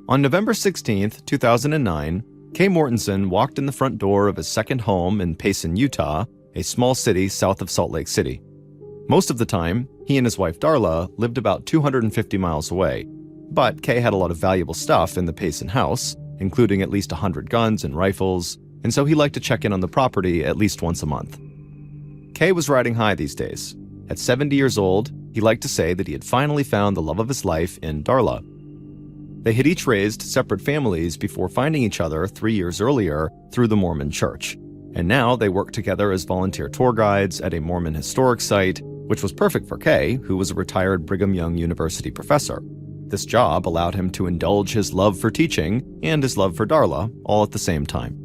On November 16th, 2009, Kay Mortensen walked in the front door of his second home in Payson, Utah, a small city south of Salt Lake City. Most of the time, he and his wife Darla lived about 250 miles away, but Kay had a lot of valuable stuff in the Payson house, including at least 100 guns and rifles, and so he liked to check in on the property at least once a month. Kay was riding high these days. At 70 years old, he liked to say that he had finally found the love of his life in Darla. They had each raised separate families before finding each other 3 years earlier through the Mormon church, and now they worked together as volunteer tour guides at a Mormon historic site, which was perfect for Kay, who was a retired Brigham Young University professor. This job allowed him to indulge his love for teaching and his love for Darla all at the same time.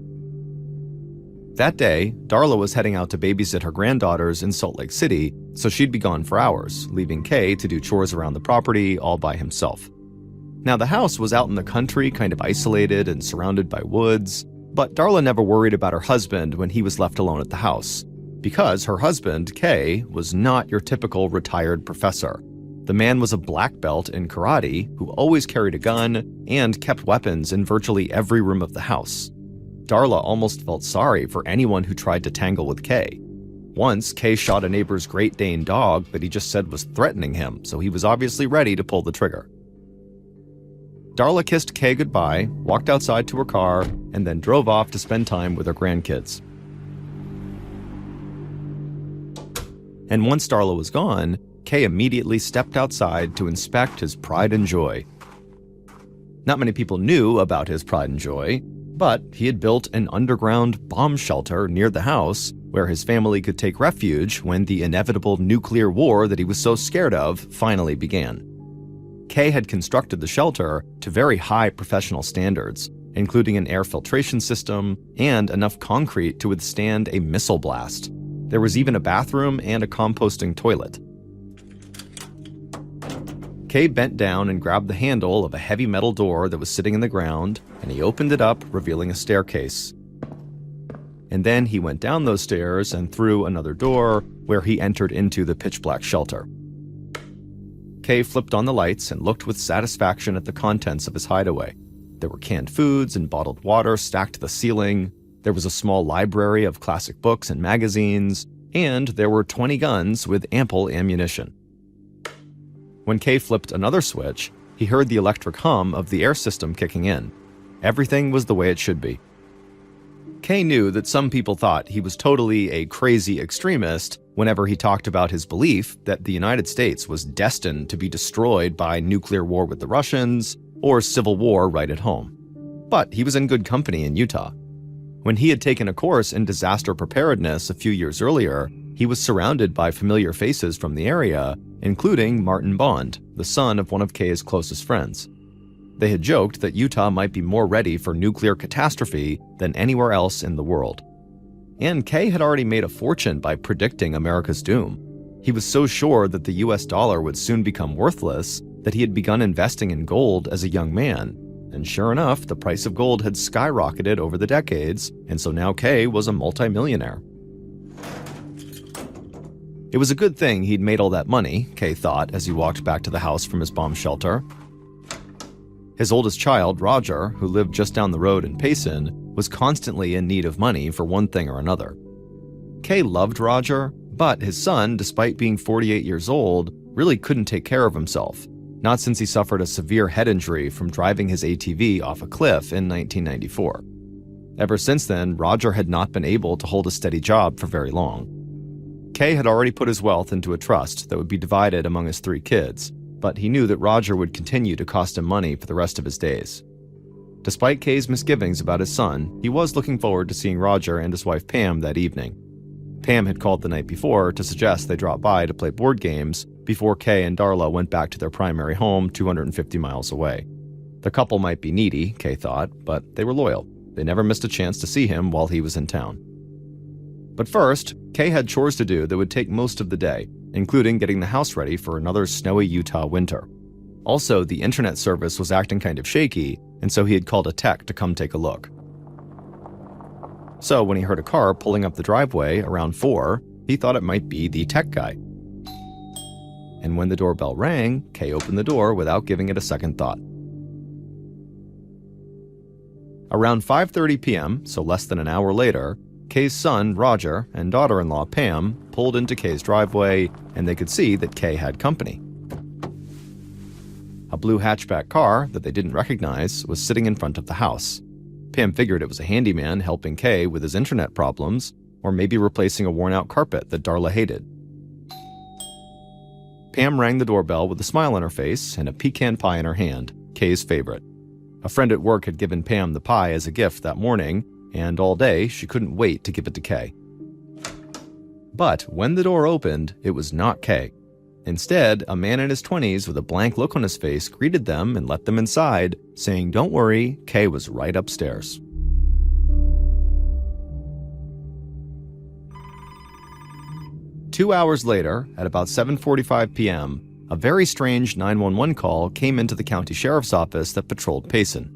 That day, Darla was heading out to babysit her granddaughters in Salt Lake City, so she'd be gone for hours, leaving Kay to do chores around the property all by himself. Now, the house was out in the country, kind of isolated and surrounded by woods, but Darla never worried about her husband when he was left alone at the house, because her husband, Kay, was not your typical retired professor. The man was a black belt in karate who always carried a gun and kept weapons in virtually every room of the house. Darla almost felt sorry for anyone who tried to tangle with Kay. Once, Kay shot a neighbor's Great Dane dog that he just said was threatening him, so he was obviously ready to pull the trigger. Darla kissed Kay goodbye, walked outside to her car, and then drove off to spend time with her grandkids. And once Darla was gone, Kay immediately stepped outside to inspect his pride and joy. Not many people knew about his pride and joy, but he had built an underground bomb shelter near the house where his family could take refuge when the inevitable nuclear war that he was so scared of finally began. Kay had constructed the shelter to very high professional standards, including an air filtration system and enough concrete to withstand a missile blast. There was even a bathroom and a composting toilet. Kay bent down and grabbed the handle of a heavy metal door that was sitting in the ground, and he opened it up, revealing a staircase. And then he went down those stairs and through another door, where he entered into the pitch-black shelter. Kay flipped on the lights and looked with satisfaction at the contents of his hideaway. There were canned foods and bottled water stacked to the ceiling. There was a small library of classic books and magazines, and there were 20 guns with ample ammunition. When Kay flipped another switch, he heard the electric hum of the air system kicking in. Everything was the way it should be. Kay knew that some people thought he was totally a crazy extremist whenever he talked about his belief that the United States was destined to be destroyed by nuclear war with the Russians or civil war right at home. But he was in good company in Utah. When he had taken a course in disaster preparedness a few years earlier, he was surrounded by familiar faces from the area, including Martin Bond, the son of one of Kay's closest friends. They had joked that Utah might be more ready for nuclear catastrophe than anywhere else in the world. And Kay had already made a fortune by predicting America's doom. He was so sure that the US dollar would soon become worthless that he had begun investing in gold as a young man. And sure enough, the price of gold had skyrocketed over the decades, and so now Kay was a multimillionaire. It was a good thing he'd made all that money, Kay thought as he walked back to the house from his bomb shelter. His oldest child, Roger, who lived just down the road in Payson, was constantly in need of money for one thing or another. Kay loved Roger, but his son, despite being 48 years old, really couldn't take care of himself, not since he suffered a severe head injury from driving his ATV off a cliff in 1994. Ever since then, Roger had not been able to hold a steady job for very long. Kay had already put his wealth into a trust that would be divided among his 3 kids, but he knew that Roger would continue to cost him money for the rest of his days. Despite Kay's misgivings about his son, he was looking forward to seeing Roger and his wife Pam that evening. Pam had called the night before to suggest they drop by to play board games before Kay and Darla went back to their primary home 250 miles away. The couple might be needy, Kay thought, but they were loyal. They never missed a chance to see him while he was in town. But first, Kay had chores to do that would take most of the day, including getting the house ready for another snowy Utah winter. Also, the internet service was acting kind of shaky, and so he had called a tech to come take a look. So when he heard a car pulling up the driveway around 4, he thought it might be the tech guy. And when the doorbell rang, Kay opened the door without giving it a second thought. Around 5:30 p.m., so less than an hour later, Kay's son, Roger, and daughter-in-law, Pam, pulled into Kay's driveway, and they could see that Kay had company. A blue hatchback car that they didn't recognize was sitting in front of the house. Pam figured it was a handyman helping Kay with his internet problems, or maybe replacing a worn-out carpet that Darla hated. Pam rang the doorbell with a smile on her face and a pecan pie in her hand, Kay's favorite. A friend at work had given Pam the pie as a gift that morning, and all day she couldn't wait to give it to Kay. But when the door opened, it was not Kay. Instead, a man in his 20s with a blank look on his face greeted them and let them inside, saying, "Don't worry, Kay was right upstairs." Two hours later, at about 7:45 p.m., a very strange 911 call came into the county sheriff's office that patrolled Payson.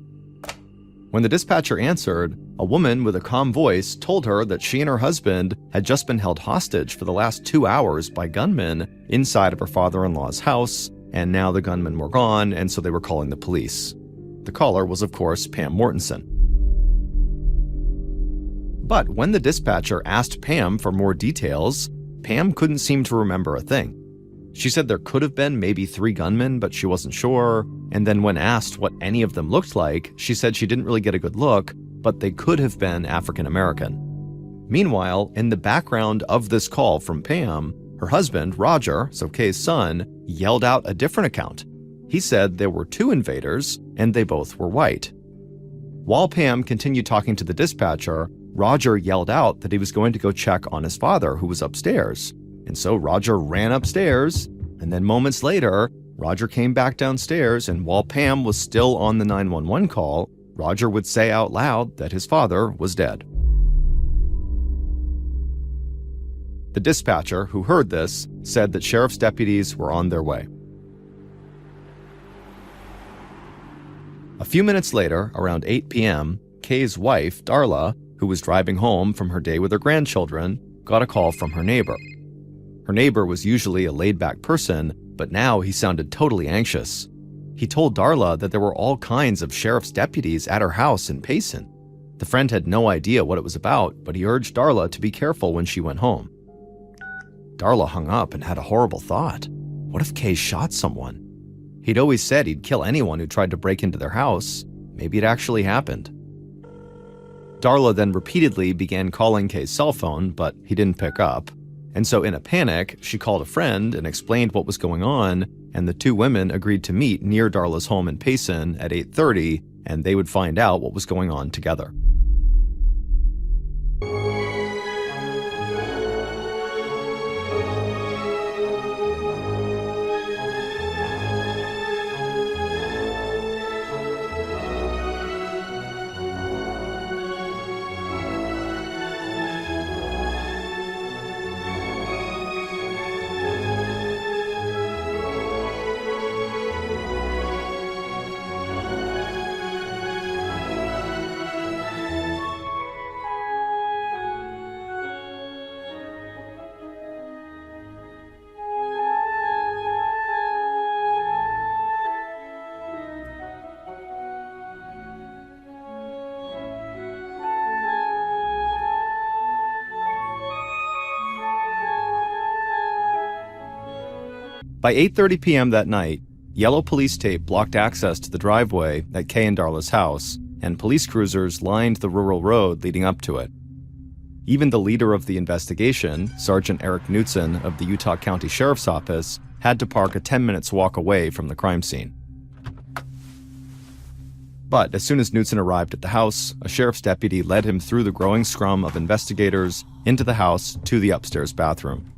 When the dispatcher answered, a woman with a calm voice told her that she and her husband had just been held hostage for the last 2 hours by gunmen inside of her father-in-law's house, and now the gunmen were gone, and so they were calling the police. The caller was, of course, Pam Mortensen. But when the dispatcher asked Pam for more details, Pam couldn't seem to remember a thing. She said there could have been maybe 3 gunmen, but she wasn't sure, and then when asked what any of them looked like, she said she didn't really get a good look, but they could have been African American. Meanwhile, in the background of this call from Pam, her husband, Roger, so Kay's son, yelled out a different account. He said there were 2 invaders, and they both were white. While Pam continued talking to the dispatcher, Roger yelled out that he was going to go check on his father, who was upstairs. And so Roger ran upstairs, and then moments later, Roger came back downstairs, and while Pam was still on the 911 call, Roger would say out loud that his father was dead. The dispatcher, who heard this, said that sheriff's deputies were on their way. A few minutes later, around 8 p.m., Kay's wife, Darla, who was driving home from her day with her grandchildren, got a call from her neighbor. Her neighbor was usually a laid-back person, but now he sounded totally anxious. He told Darla that there were all kinds of sheriff's deputies at her house in Payson. The friend had no idea what it was about, but he urged Darla to be careful when she went home. Darla hung up and had a horrible thought. What if Kay shot someone? He'd always said he'd kill anyone who tried to break into their house. Maybe it actually happened. Darla then repeatedly began calling Kay's cell phone, but he didn't pick up. And so in a panic, she called a friend and explained what was going on, and the 2 women agreed to meet near Darla's home in Payson at 8:30, and they would find out what was going on together. By 8:30 p.m. that night, yellow police tape blocked access to the driveway at Kay and Darla's house, and police cruisers lined the rural road leading up to it. Even the leader of the investigation, Sergeant Eric Knutson of the Utah County Sheriff's Office, had to park a 10 minutes walk away from the crime scene. But as soon as Knutson arrived at the house, a sheriff's deputy led him through the growing scrum of investigators into the house to the upstairs bathroom.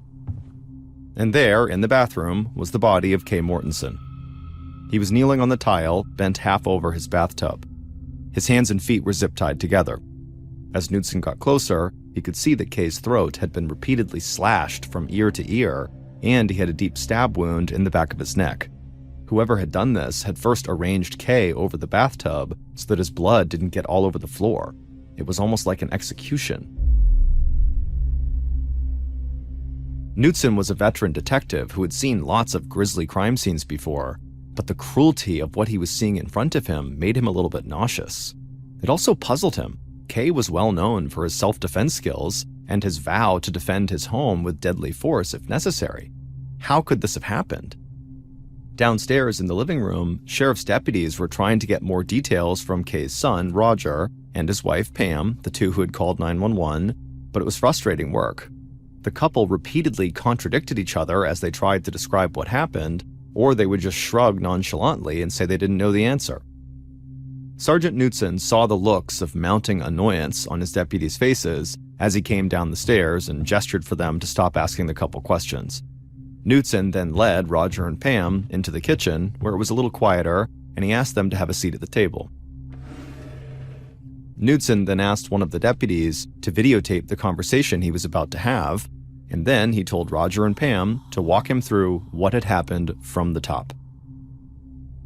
And there, in the bathroom, was the body of Kay Mortensen. He was kneeling on the tile, bent half over his bathtub. His hands and feet were zip-tied together. As Knutson got closer, he could see that Kay's throat had been repeatedly slashed from ear to ear, and he had a deep stab wound in the back of his neck. Whoever had done this had first arranged Kay over the bathtub so that his blood didn't get all over the floor. It was almost like an execution. Knutson was a veteran detective who had seen lots of grisly crime scenes before, but the cruelty of what he was seeing in front of him made him a little bit nauseous. It also puzzled him. Kay was well known for his self-defense skills and his vow to defend his home with deadly force if necessary. How could this have happened? Downstairs in the living room, sheriff's deputies were trying to get more details from Kay's son, Roger, and his wife, Pam, the two who had called 911, but it was frustrating work. The couple repeatedly contradicted each other as they tried to describe what happened, or they would just shrug nonchalantly and say they didn't know the answer. Sergeant Knutson saw the looks of mounting annoyance on his deputies' faces as he came down the stairs and gestured for them to stop asking the couple questions. Knutson then led Roger and Pam into the kitchen, where it was a little quieter, and he asked them to have a seat at the table. Knutson then asked one of the deputies to videotape the conversation he was about to have, and then he told Roger and Pam to walk him through what had happened from the top.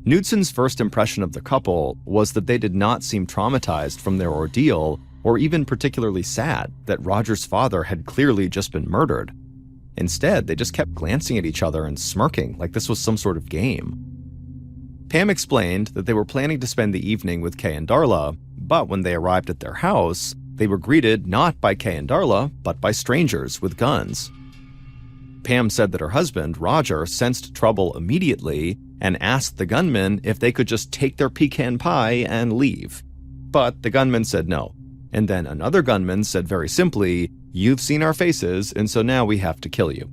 Knutson's first impression of the couple was that they did not seem traumatized from their ordeal, or even particularly sad that Roger's father had clearly just been murdered. Instead, they just kept glancing at each other and smirking like this was some sort of game. Pam explained that they were planning to spend the evening with Kay and Darla, but when they arrived at their house, they were greeted not by Kay and Darla, but by strangers with guns. Pam said that her husband, Roger, sensed trouble immediately and asked the gunmen if they could just take their pecan pie and leave. But the gunmen said no. And then another gunman said very simply, "You've seen our faces, and so now we have to kill you."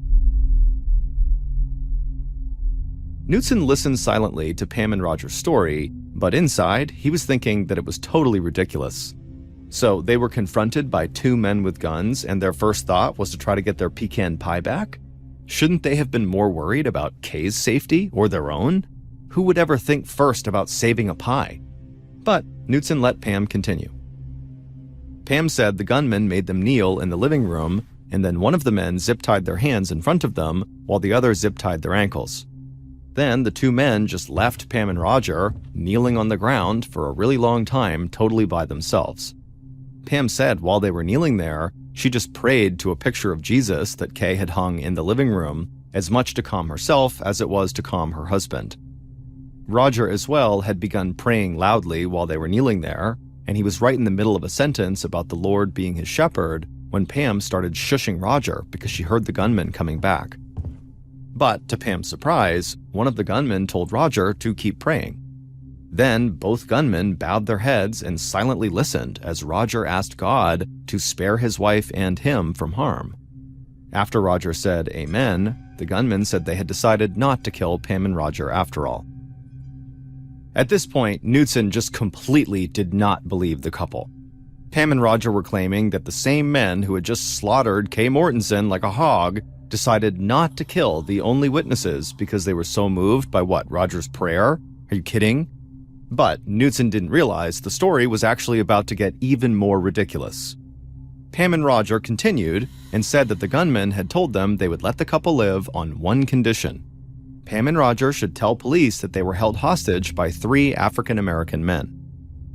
Knutson listened silently to Pam and Roger's story, but inside, he was thinking that it was totally ridiculous. So they were confronted by two men with guns, and their first thought was to try to get their pecan pie back? Shouldn't they have been more worried about Kay's safety or their own? Who would ever think first about saving a pie? But Knutson let Pam continue. Pam said the gunman made them kneel in the living room, and then one of the men zip-tied their hands in front of them, while the other zip-tied their ankles. Then the two men just left Pam and Roger kneeling on the ground for a really long time, totally by themselves. Pam said while they were kneeling there, she just prayed to a picture of Jesus that Kay had hung in the living room, as much to calm herself as it was to calm her husband. Roger as well had begun praying loudly while they were kneeling there, and he was right in the middle of a sentence about the Lord being his shepherd when Pam started shushing Roger because she heard the gunman coming back. But to Pam's surprise, one of the gunmen told Roger to keep praying. Then both gunmen bowed their heads and silently listened as Roger asked God to spare his wife and him from harm. After Roger said amen, the gunmen said they had decided not to kill Pam and Roger after all. At this point, Knutson just completely did not believe the couple. Pam and Roger were claiming that the same men who had just slaughtered Kay Mortensen like a hog decided not to kill the only witnesses because they were so moved by Roger's prayer? Are you kidding? But Knutson didn't realize the story was actually about to get even more ridiculous. Pam and Roger continued and said that the gunmen had told them they would let the couple live on one condition. Pam and Roger should tell police that they were held hostage by 3 African-American men.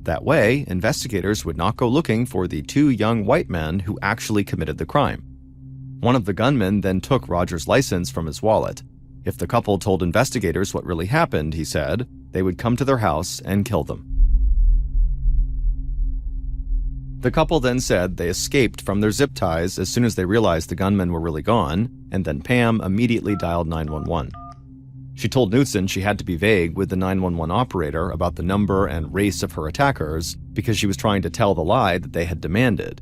That way, investigators would not go looking for the 2 young white men who actually committed the crime. One of the gunmen then took Roger's license from his wallet. If the couple told investigators what really happened, he said, they would come to their house and kill them. The couple then said they escaped from their zip ties as soon as they realized the gunmen were really gone, and then Pam immediately dialed 911. She told Knutson she had to be vague with the 911 operator about the number and race of her attackers because she was trying to tell the lie that they had demanded.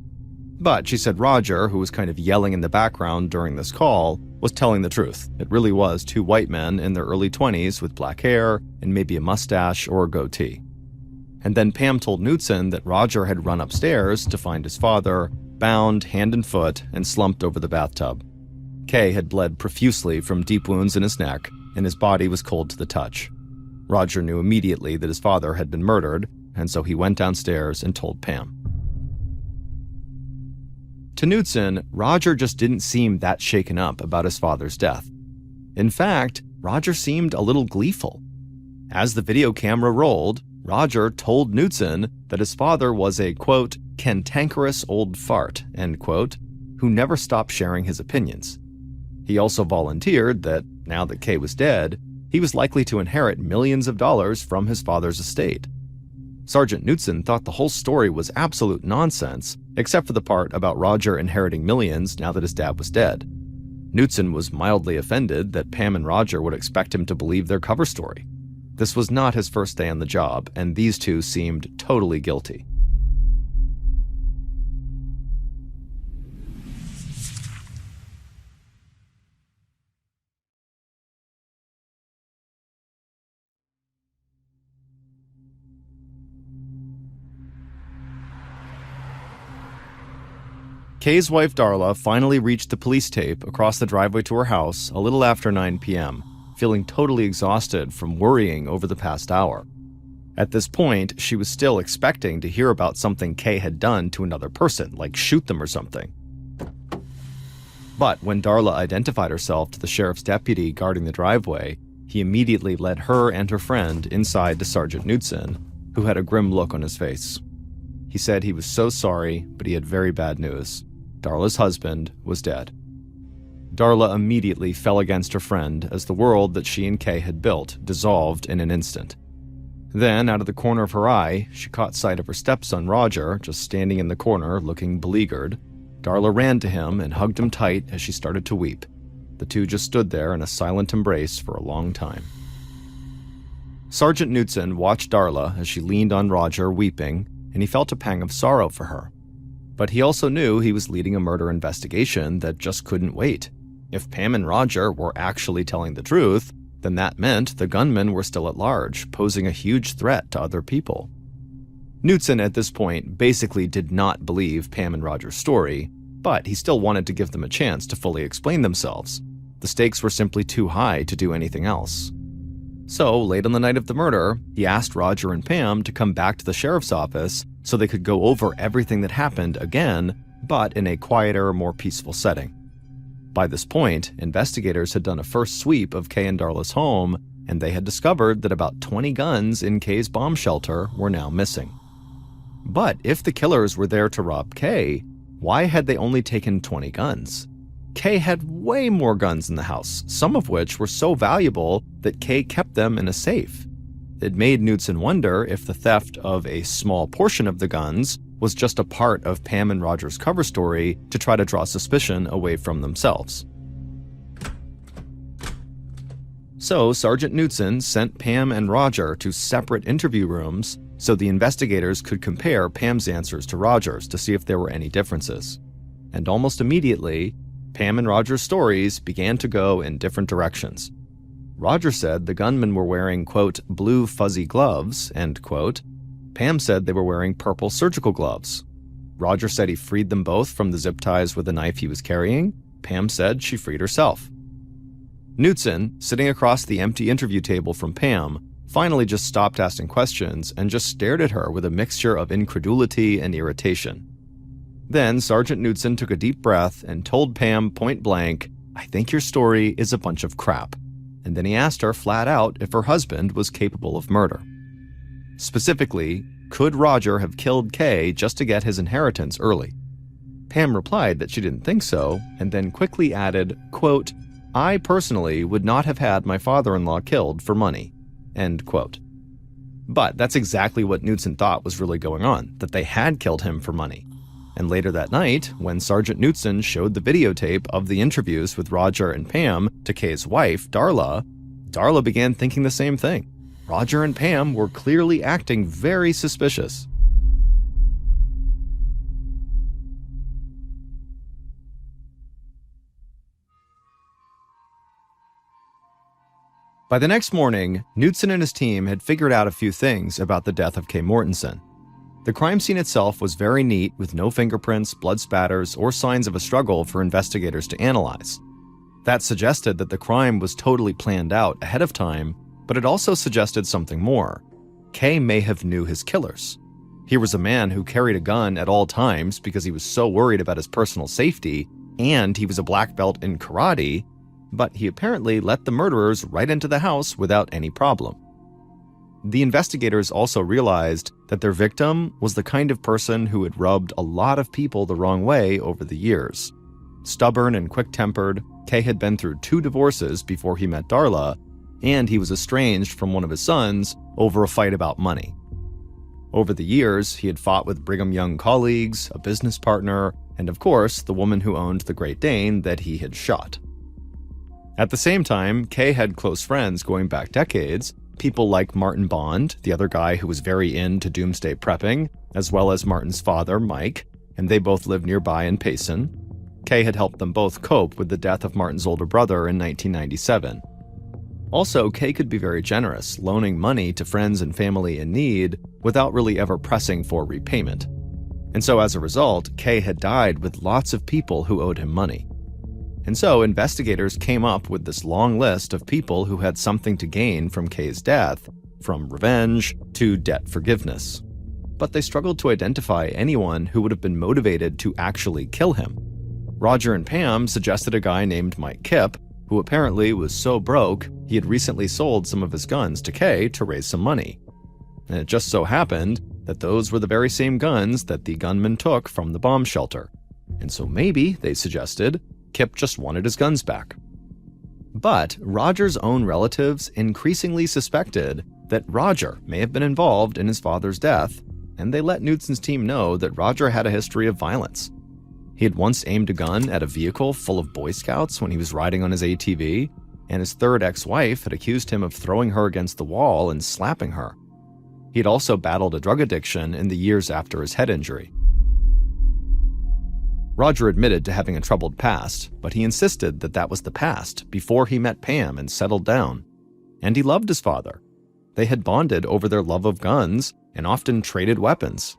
But she said Roger, who was kind of yelling in the background during this call, was telling the truth. It really was 2 white men in their early 20s with black hair and maybe a mustache or a goatee. And then Pam told Knutson that Roger had run upstairs to find his father, bound hand and foot and slumped over the bathtub. Kay had bled profusely from deep wounds in his neck, and his body was cold to the touch. Roger knew immediately that his father had been murdered, and so he went downstairs and told Pam. To Knutson, Roger just didn't seem that shaken up about his father's death. In fact, Roger seemed a little gleeful. As the video camera rolled, Roger told Knutson that his father was a, quote, cantankerous old fart, end quote, who never stopped sharing his opinions. He also volunteered that, now that Kay was dead, he was likely to inherit millions of dollars from his father's estate. Sergeant Knudsen thought the whole story was absolute nonsense, except for the part about Roger inheriting millions now that his dad was dead. Knudsen was mildly offended that Pam and Roger would expect him to believe their cover story. This was not his first day on the job, and these two seemed totally guilty. Kay's wife Darla finally reached the police tape across the driveway to her house a little after 9 p.m., feeling totally exhausted from worrying over the past hour. At this point, she was still expecting to hear about something Kay had done to another person, like shoot them or something. But when Darla identified herself to the sheriff's deputy guarding the driveway, he immediately led her and her friend inside to Sergeant Knudsen, who had a grim look on his face. He said he was so sorry, but he had very bad news. Darla's husband was dead. Darla immediately fell against her friend as the world that she and Kay had built dissolved in an instant. Then, out of the corner of her eye, she caught sight of her stepson Roger just standing in the corner looking beleaguered. Darla ran to him and hugged him tight as she started to weep. The two just stood there in a silent embrace for a long time. Sergeant Knudsen watched Darla as she leaned on Roger weeping, and he felt a pang of sorrow for her. But he also knew he was leading a murder investigation that just couldn't wait. If Pam and Roger were actually telling the truth, then that meant the gunmen were still at large, posing a huge threat to other people. Knudsen at this point basically did not believe Pam and Roger's story, but he still wanted to give them a chance to fully explain themselves. The stakes were simply too high to do anything else. So, late on the night of the murder, he asked Roger and Pam to come back to the sheriff's office so they could go over everything that happened again, but in a quieter, more peaceful setting. By this point, investigators had done a first sweep of Kay and Darla's home, and they had discovered that about 20 guns in Kay's bomb shelter were now missing. But if the killers were there to rob Kay, why had they only taken 20 guns? Kay had way more guns in the house, some of which were so valuable that Kay kept them in a safe. It made Knudsen wonder if the theft of a small portion of the guns was just a part of Pam and Roger's cover story to try to draw suspicion away from themselves. So Sergeant Knudsen sent Pam and Roger to separate interview rooms so the investigators could compare Pam's answers to Roger's to see if there were any differences. And almost immediately, Pam and Roger's stories began to go in different directions. Roger said the gunmen were wearing, quote, blue fuzzy gloves, end quote. Pam said they were wearing purple surgical gloves. Roger said he freed them both from the zip ties with a knife he was carrying. Pam said she freed herself. Knudsen, sitting across the empty interview table from Pam, finally just stopped asking questions and just stared at her with a mixture of incredulity and irritation. Then Sergeant Knudsen took a deep breath and told Pam point blank, "I think your story is a bunch of crap." And then he asked her flat out if her husband was capable of murder. Specifically, could Roger have killed Kay just to get his inheritance early? Pam replied that she didn't think so, and then quickly added, quote, "I personally would not have had my father-in-law killed for money," end quote. But that's exactly what Knudsen thought was really going on, that they had killed him for money. And later that night, when Sergeant Knudsen showed the videotape of the interviews with Roger and Pam to Kay's wife, Darla, Darla began thinking the same thing. Roger and Pam were clearly acting very suspicious. By the next morning, Knudsen and his team had figured out a few things about the death of Kay Mortensen. The crime scene itself was very neat, with no fingerprints, blood spatters, or signs of a struggle for investigators to analyze. That suggested that the crime was totally planned out ahead of time, but it also suggested something more. Kay may have knew his killers. Here was a man who carried a gun at all times because he was so worried about his personal safety, and he was a black belt in karate, but he apparently let the murderers right into the house without any problem. The investigators also realized that their victim was the kind of person who had rubbed a lot of people the wrong way over the years. Stubborn and quick-tempered, Kay had been through 2 divorces before he met Darla, and he was estranged from one of his sons over a fight about money. Over the years, he had fought with Brigham Young colleagues, a business partner, and of course, the woman who owned the Great Dane that he had shot. At the same time, Kay had close friends going back decades, people like Martin Bond, the other guy who was very into Doomsday prepping, as well as Martin's father, Mike, and they both lived nearby in Payson. Kay had helped them both cope with the death of Martin's older brother in 1997. Also, Kay could be very generous, loaning money to friends and family in need without really ever pressing for repayment. And so as a result, Kay had died with lots of people who owed him money. And so investigators came up with this long list of people who had something to gain from Kay's death, from revenge to debt forgiveness. But they struggled to identify anyone who would have been motivated to actually kill him. Roger and Pam suggested a guy named Mike Kipp, who apparently was so broke he had recently sold some of his guns to Kay to raise some money. And it just so happened that those were the very same guns that the gunman took from the bomb shelter. And so maybe, they suggested, Kipp just wanted his guns back. But Roger's own relatives increasingly suspected that Roger may have been involved in his father's death, and they let Knutson's team know that Roger had a history of violence. He had once aimed a gun at a vehicle full of Boy Scouts when he was riding on his ATV, and his third ex-wife had accused him of throwing her against the wall and slapping her. He had also battled a drug addiction in the years after his head injury. Roger admitted to having a troubled past, but he insisted that that was the past before he met Pam and settled down. And he loved his father. They had bonded over their love of guns and often traded weapons.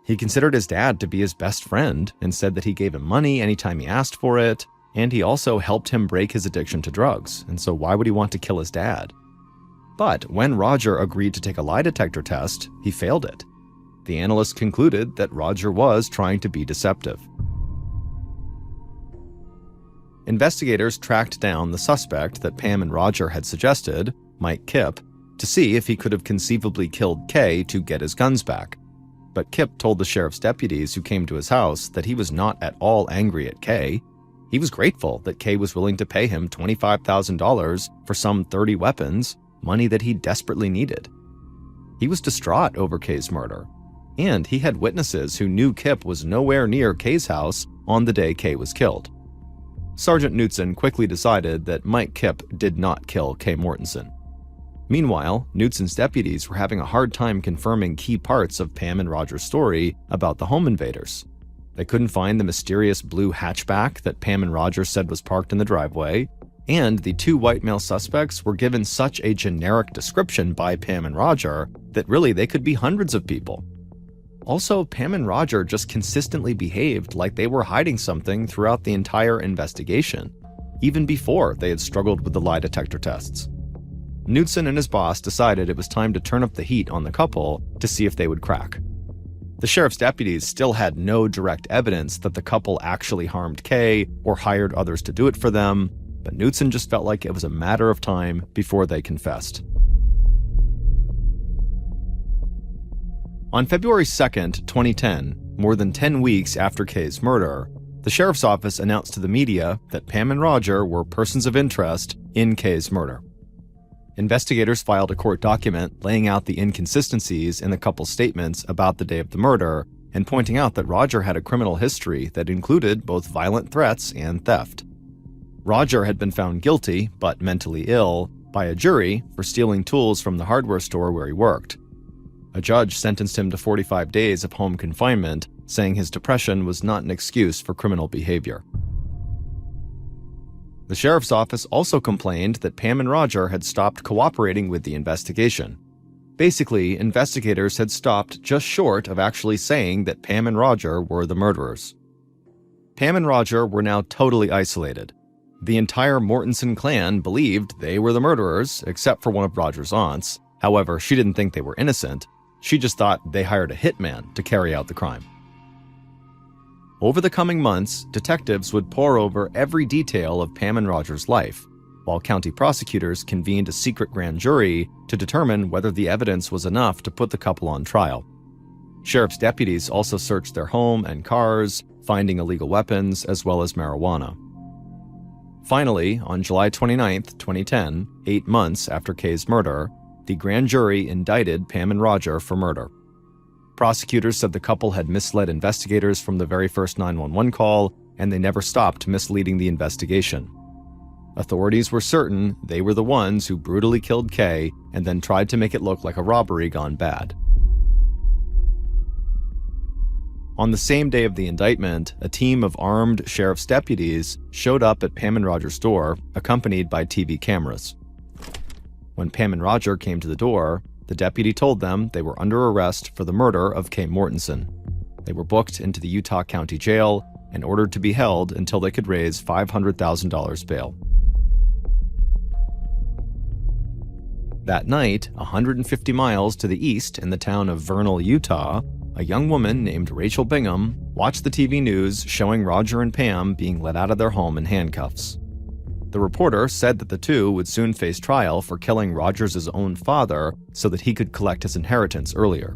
He considered his dad to be his best friend and said that he gave him money anytime he asked for it, and he also helped him break his addiction to drugs, and so why would he want to kill his dad? But when Roger agreed to take a lie detector test, he failed it. The analyst concluded that Roger was trying to be deceptive. Investigators tracked down the suspect that Pam and Roger had suggested, Mike Kipp, to see if he could have conceivably killed Kay to get his guns back. But Kipp told the sheriff's deputies who came to his house that he was not at all angry at Kay. He was grateful that Kay was willing to pay him $25,000 for some 30 weapons, money that he desperately needed. He was distraught over Kay's murder, and he had witnesses who knew Kipp was nowhere near Kay's house on the day Kay was killed. Sergeant Knutson quickly decided that Mike Kipp did not kill Kay Mortensen. Meanwhile, Knutson's deputies were having a hard time confirming key parts of Pam and Roger's story about the home invaders. They couldn't find the mysterious blue hatchback that Pam and Roger said was parked in the driveway, and the two white male suspects were given such a generic description by Pam and Roger that really they could be hundreds of people. Also, Pam and Roger just consistently behaved like they were hiding something throughout the entire investigation, even before they had struggled with the lie detector tests. Knutson and his boss decided it was time to turn up the heat on the couple to see if they would crack. The sheriff's deputies still had no direct evidence that the couple actually harmed Kay or hired others to do it for them, but Knutson just felt like it was a matter of time before they confessed. On February 2nd, 2010, more than 10 weeks after Kay's murder, the sheriff's office announced to the media that Pam and Roger were persons of interest in Kay's murder. Investigators filed a court document laying out the inconsistencies in the couple's statements about the day of the murder and pointing out that Roger had a criminal history that included both violent threats and theft. Roger had been found guilty, but mentally ill, by a jury for stealing tools from the hardware store where he worked. A judge sentenced him to 45 days of home confinement, saying his depression was not an excuse for criminal behavior. The sheriff's office also complained that Pam and Roger had stopped cooperating with the investigation. Basically, investigators had stopped just short of actually saying that Pam and Roger were the murderers. Pam and Roger were now totally isolated. The entire Mortensen clan believed they were the murderers, except for one of Roger's aunts. However, she didn't think they were innocent. She just thought they hired a hitman to carry out the crime. Over the coming months, detectives would pore over every detail of Pam and Roger's life, while county prosecutors convened a secret grand jury to determine whether the evidence was enough to put the couple on trial. Sheriff's deputies also searched their home and cars, finding illegal weapons as well as marijuana. Finally, on July 29, 2010, 8 months after Kay's murder, the grand jury indicted Pam and Roger for murder. Prosecutors said the couple had misled investigators from the very first 911 call, and they never stopped misleading the investigation. Authorities were certain they were the ones who brutally killed Kay and then tried to make it look like a robbery gone bad. On the same day of the indictment, a team of armed sheriff's deputies showed up at Pam and Roger's door, accompanied by TV cameras. When Pam and Roger came to the door, the deputy told them they were under arrest for the murder of Kay Mortensen. They were booked into the Utah County Jail and ordered to be held until they could raise $500,000 bail. That night, 150 miles to the east in the town of Vernal, Utah, a young woman named Rachel Bingham watched the TV news showing Roger and Pam being let out of their home in handcuffs. The reporter said that the two would soon face trial for killing Roger's own father so that he could collect his inheritance earlier.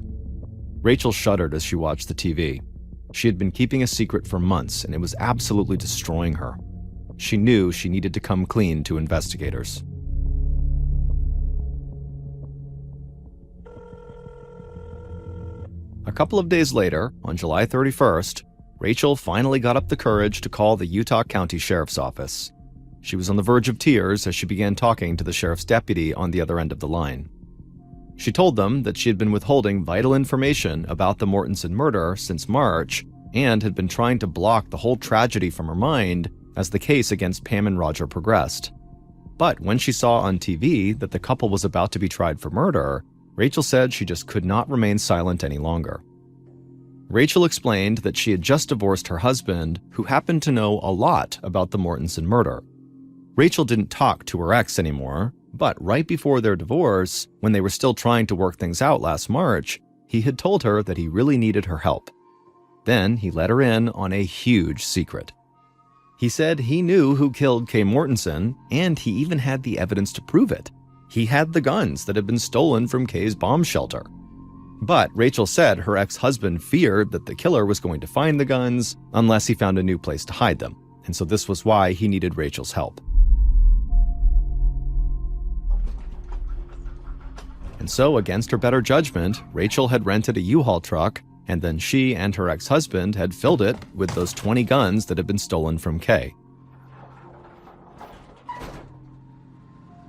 Rachel shuddered as she watched the TV. She had been keeping a secret for months, and it was absolutely destroying her. She knew she needed to come clean to investigators. A couple of days later, on July 31st, Rachel finally got up the courage to call the Utah County Sheriff's Office. She was on the verge of tears as she began talking to the sheriff's deputy on the other end of the line. She told them that she had been withholding vital information about the Mortensen murder since March and had been trying to block the whole tragedy from her mind as the case against Pam and Roger progressed. But when she saw on TV that the couple was about to be tried for murder, Rachel said she just could not remain silent any longer. Rachel explained that she had just divorced her husband, who happened to know a lot about the Mortensen murder. Rachel didn't talk to her ex anymore, but right before their divorce, when they were still trying to work things out last March, he had told her that he really needed her help. Then he let her in on a huge secret. He said he knew who killed Kay Mortensen, and he even had the evidence to prove it. He had the guns that had been stolen from Kay's bomb shelter. But Rachel said her ex-husband feared that the killer was going to find the guns unless he found a new place to hide them, and so this was why he needed Rachel's help. And so, against her better judgment, Rachel had rented a U-Haul truck, and then she and her ex-husband had filled it with those 20 guns that had been stolen from Kay.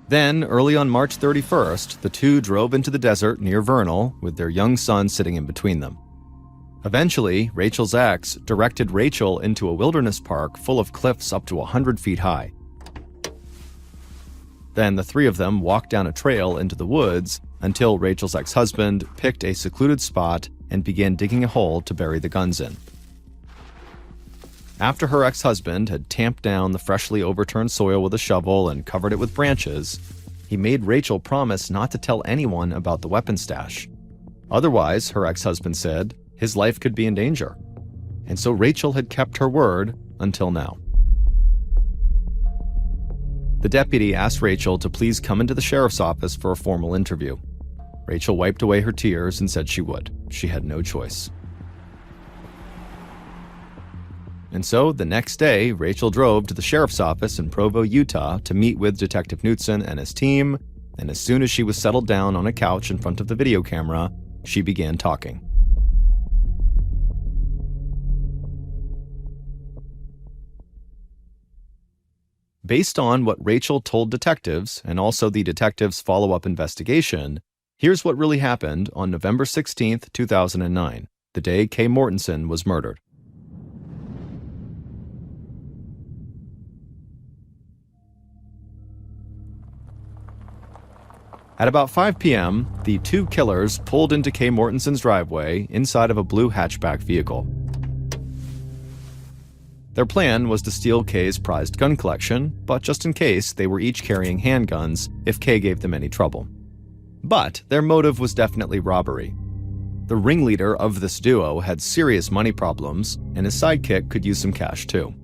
Then, early on March 31st, the two drove into the desert near Vernal with their young son sitting in between them. Eventually, Rachel's ex directed Rachel into a wilderness park full of cliffs up to 100 feet high. Then the three of them walked down a trail into the woods until Rachel's ex-husband picked a secluded spot and began digging a hole to bury the guns in. After her ex-husband had tamped down the freshly overturned soil with a shovel and covered it with branches, he made Rachel promise not to tell anyone about the weapon stash. Otherwise, her ex-husband said, his life could be in danger. And so Rachel had kept her word until now. The deputy asked Rachel to please come into the sheriff's office for a formal interview. Rachel wiped away her tears and said she would. She had no choice. And so, the next day, Rachel drove to the sheriff's office in Provo, Utah to meet with Detective Knutson and his team, and as soon as she was settled down on a couch in front of the video camera, she began talking. Based on what Rachel told detectives, and also the detectives' follow-up investigation, here's what really happened on November 16th, 2009, the day Kay Mortensen was murdered. At about 5 p.m., the two killers pulled into Kay Mortensen's driveway inside of a blue hatchback vehicle. Their plan was to steal Kay's prized gun collection, but just in case, they were each carrying handguns if Kay gave them any trouble. But their motive was definitely robbery. The ringleader of this duo had serious money problems, and his sidekick could use some cash too.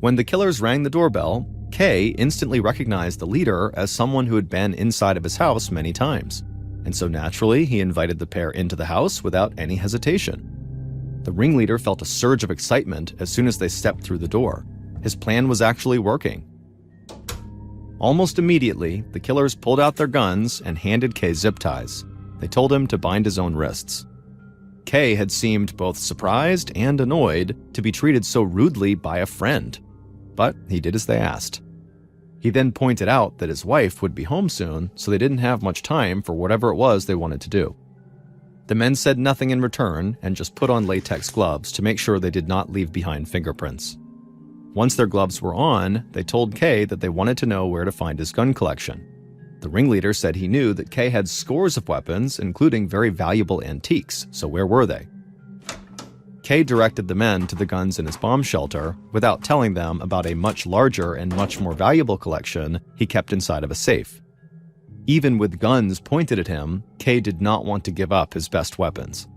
When the killers rang the doorbell, Kay instantly recognized the leader as someone who had been inside of his house many times, and so naturally he invited the pair into the house without any hesitation. The ringleader felt a surge of excitement as soon as they stepped through the door. His plan was actually working. Almost immediately, the killers pulled out their guns and handed Kay zip ties. They told him to bind his own wrists. Kay had seemed both surprised and annoyed to be treated so rudely by a friend, but he did as they asked. He then pointed out that his wife would be home soon, so they didn't have much time for whatever it was they wanted to do. The men said nothing in return and just put on latex gloves to make sure they did not leave behind fingerprints. Once their gloves were on, they told Kay that they wanted to know where to find his gun collection. The ringleader said he knew that Kay had scores of weapons, including very valuable antiques, so where were they? Kay directed the men to the guns in his bomb shelter without telling them about a much larger and much more valuable collection he kept inside of a safe. Even with guns pointed at him, Kay did not want to give up his best weapons.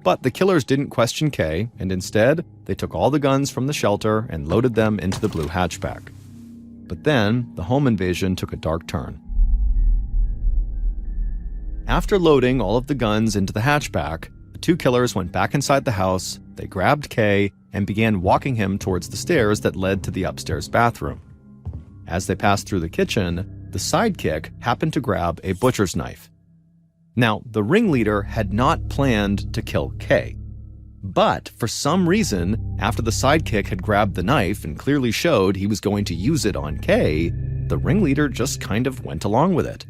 But the killers didn't question Kay, and instead, they took all the guns from the shelter and loaded them into the blue hatchback. But then, the home invasion took a dark turn. After loading all of the guns into the hatchback, the two killers went back inside the house, they grabbed Kay, and began walking him towards the stairs that led to the upstairs bathroom. As they passed through the kitchen, the sidekick happened to grab a butcher's knife. Now, the ringleader had not planned to kill Kay. But for some reason, after the sidekick had grabbed the knife and clearly showed he was going to use it on Kay, the ringleader just kind of went along with it.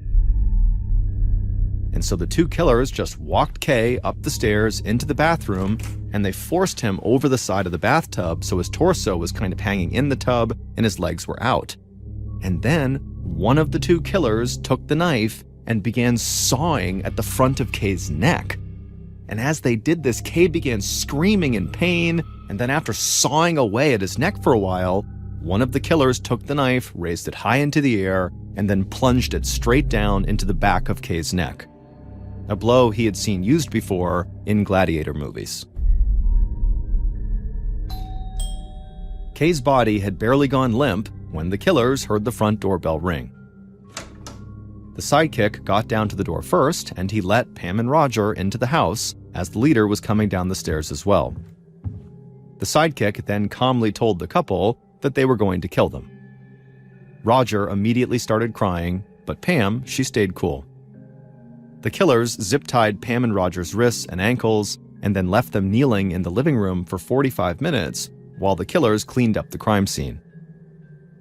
And so the two killers just walked Kay up the stairs into the bathroom, and they forced him over the side of the bathtub so his torso was kind of hanging in the tub and his legs were out. And then one of the two killers took the knife and began sawing at the front of Kay's neck. And as they did this, Kay began screaming in pain, and then after sawing away at his neck for a while, one of the killers took the knife, raised it high into the air, and then plunged it straight down into the back of Kay's neck. A blow he had seen used before in gladiator movies. Kay's body had barely gone limp when the killers heard the front doorbell ring. The sidekick got down to the door first, and he let Pam and Roger into the house as the leader was coming down the stairs as well. The sidekick then calmly told the couple that they were going to kill them. Roger immediately started crying, but Pam, she stayed cool. The killers zip-tied Pam and Roger's wrists and ankles and then left them kneeling in the living room for 45 minutes while the killers cleaned up the crime scene.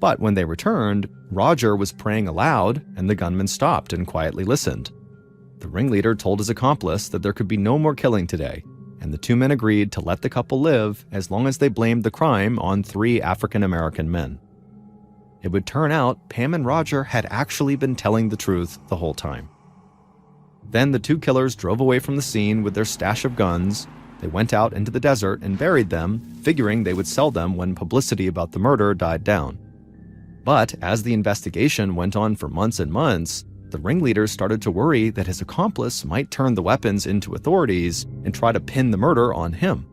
But when they returned, Roger was praying aloud and the gunman stopped and quietly listened. The ringleader told his accomplice that there could be no more killing today, and the two men agreed to let the couple live as long as they blamed the crime on 3 African-American men. It would turn out Pam and Roger had actually been telling the truth the whole time. Then the two killers drove away from the scene with their stash of guns. They went out into the desert and buried them, figuring they would sell them when publicity about the murder died down. But as the investigation went on for months and months, the ringleader started to worry that his accomplice might turn the weapons into authorities and try to pin the murder on him.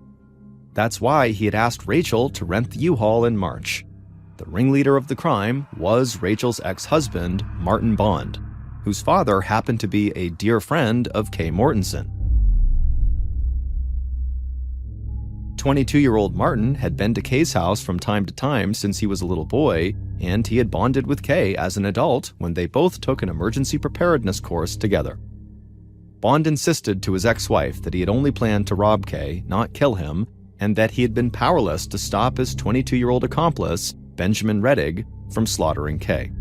That's why he had asked Rachel to rent the U-Haul in March. The ringleader of the crime was Rachel's ex-husband, Martin Bond, whose father happened to be a dear friend of Kay Mortensen. 22-year-old Martin had been to Kay's house from time to time since he was a little boy, and he had bonded with Kay as an adult when they both took an emergency preparedness course together. Bond insisted to his ex-wife that he had only planned to rob Kay, not kill him, and that he had been powerless to stop his 22-year-old accomplice, Benjamin Reddig, from slaughtering Kay.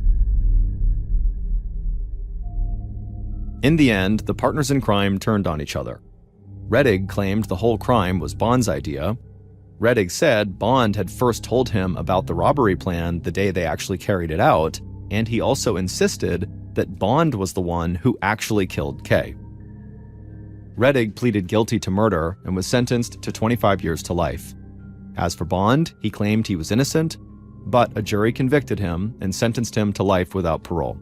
In the end, the partners in crime turned on each other. Reddig claimed the whole crime was Bond's idea. Reddig said Bond had first told him about the robbery plan the day they actually carried it out, and he also insisted that Bond was the one who actually killed Kay. Reddig pleaded guilty to murder and was sentenced to 25 years to life. As for Bond, he claimed he was innocent, but a jury convicted him and sentenced him to life without parole.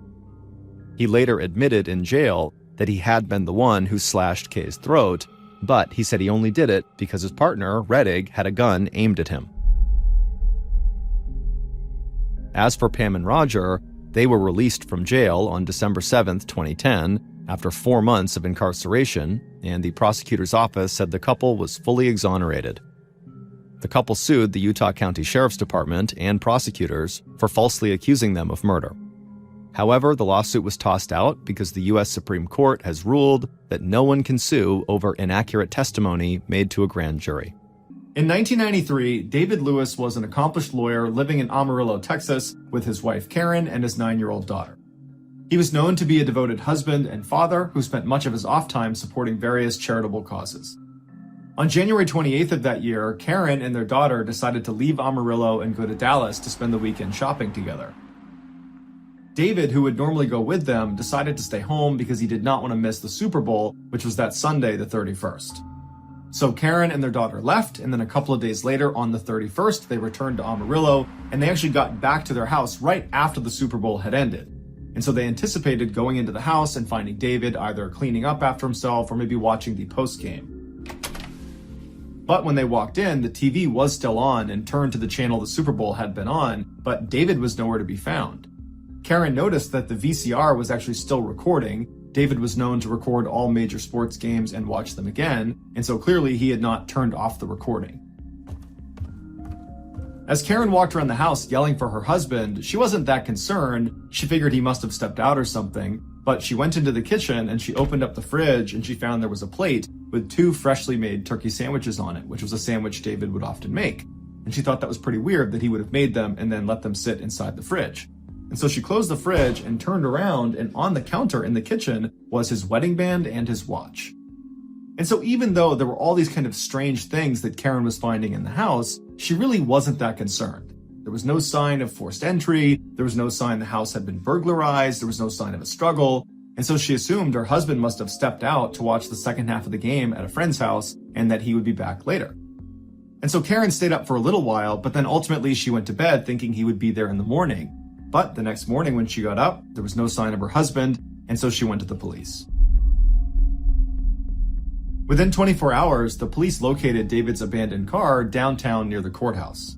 He later admitted in jail that he had been the one who slashed Kay's throat, but he said he only did it because his partner, Reddig, had a gun aimed at him. As for Pam and Roger, they were released from jail on December 7, 2010, after 4 months of incarceration, and the prosecutor's office said the couple was fully exonerated. The couple sued the Utah County Sheriff's Department and prosecutors for falsely accusing them of murder. However, the lawsuit was tossed out because the U.S. Supreme Court has ruled that no one can sue over inaccurate testimony made to a grand jury. In 1993, David Lewis was an accomplished lawyer living in Amarillo, Texas, with his wife Karen and his 9-year-old daughter. He was known to be a devoted husband and father who spent much of his off time supporting various charitable causes. On January 28th of that year, Karen and their daughter decided to leave Amarillo and go to Dallas to spend the weekend shopping together. David, who would normally go with them, decided to stay home because he did not want to miss the Super Bowl, which was that Sunday, the 31st. So Karen and their daughter left, and then a couple of days later, on the 31st, they returned to Amarillo, and they actually got back to their house right after the Super Bowl had ended. And so they anticipated going into the house and finding David either cleaning up after himself or maybe watching the post-game. But when they walked in, the TV was still on and turned to the channel the Super Bowl had been on, but David was nowhere to be found. Karen noticed that the VCR was actually still recording. David was known to record all major sports games and watch them again, and so clearly he had not turned off the recording. As Karen walked around the house yelling for her husband, she wasn't that concerned. She figured he must have stepped out or something, but she went into the kitchen and she opened up the fridge and she found there was a plate with 2 freshly made turkey sandwiches on it, which was a sandwich David would often make. And she thought that was pretty weird that he would have made them and then let them sit inside the fridge. And so she closed the fridge and turned around, and on the counter in the kitchen was his wedding band and his watch. And so even though there were all these kind of strange things that Karen was finding in the house, she really wasn't that concerned. There was no sign of forced entry, there was no sign the house had been burglarized, there was no sign of a struggle, and so she assumed her husband must have stepped out to watch the second half of the game at a friend's house and that he would be back later. And so Karen stayed up for a little while, but then ultimately she went to bed thinking he would be there in the morning. But the next morning when she got up, there was no sign of her husband, and so she went to the police. Within 24 hours, the police located David's abandoned car downtown near the courthouse.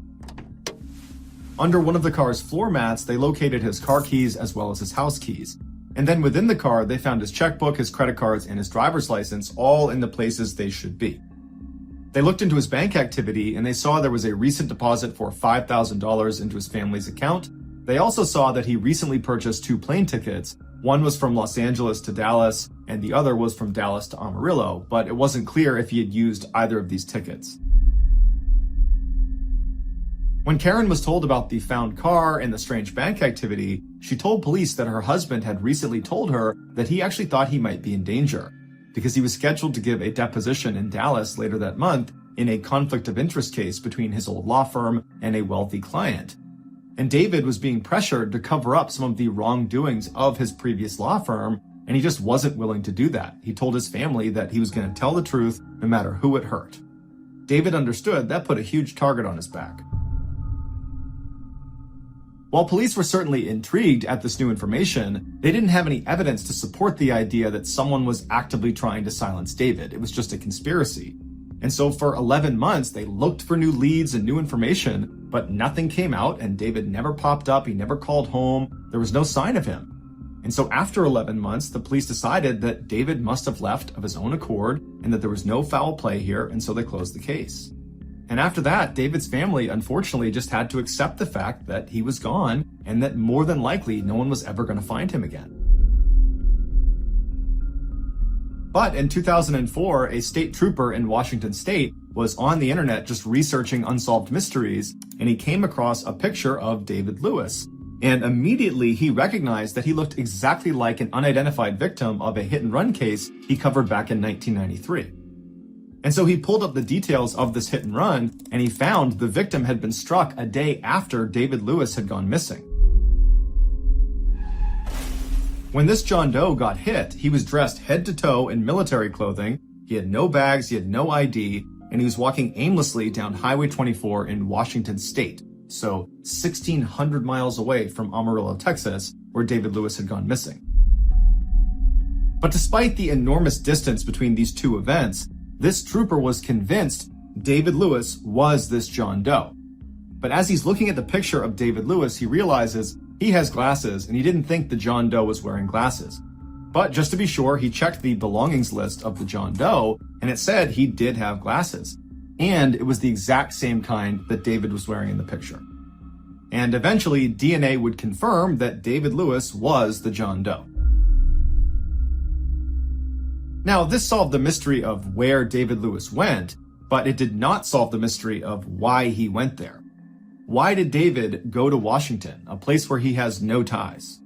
Under one of the car's floor mats, they located his car keys as well as his house keys. And then within the car, they found his checkbook, his credit cards, and his driver's license, all in the places they should be. They looked into his bank activity, and they saw there was a recent deposit for $5,000 into his family's account. They also saw that he recently purchased 2 plane tickets. One was from Los Angeles to Dallas, and the other was from Dallas to Amarillo, but it wasn't clear if he had used either of these tickets. When Karen was told about the found car and the strange bank activity, she told police that her husband had recently told her that he actually thought he might be in danger, because he was scheduled to give a deposition in Dallas later that month in a conflict of interest case between his old law firm and a wealthy client. And David was being pressured to cover up some of the wrongdoings of his previous law firm, and he just wasn't willing to do that. He told his family that he was going to tell the truth no matter who it hurt. David understood that put a huge target on his back. While police were certainly intrigued at this new information, they didn't have any evidence to support the idea that someone was actively trying to silence David. It was just a conspiracy. And so for 11 months, they looked for new leads and new information, but nothing came out, and David never popped up. He never called home. There was no sign of him. And so after 11 months, the police decided that David must have left of his own accord and that there was no foul play here, and so they closed the case. And after that, David's family unfortunately just had to accept the fact that he was gone and that more than likely no one was ever going to find him again. But in 2004, a state trooper in Washington state was on the internet just researching unsolved mysteries, and he came across a picture of David Lewis. And immediately he recognized that he looked exactly like an unidentified victim of a hit-and-run case he covered back in 1993. And so he pulled up the details of this hit and run, and he found the victim had been struck a day after David Lewis had gone missing. When this John Doe got hit, he was dressed head to toe in military clothing, he had no bags, he had no ID, and he was walking aimlessly down Highway 24 in Washington state, so 1,600 miles away from Amarillo, Texas, where David Lewis had gone missing. But despite the enormous distance between these two events, this trooper was convinced David Lewis was this John Doe. But as he's looking at the picture of David Lewis, he realizes he has glasses, and he didn't think the John Doe was wearing glasses. But just to be sure, he checked the belongings list of the John Doe, and it said he did have glasses. and it was the exact same kind that David was wearing in the picture. And eventually, DNA would confirm that David Lewis was the John Doe. Now, this solved the mystery of where David Lewis went, but it did not solve the mystery of why he went there. Why did David go to Washington, a place where he has no ties?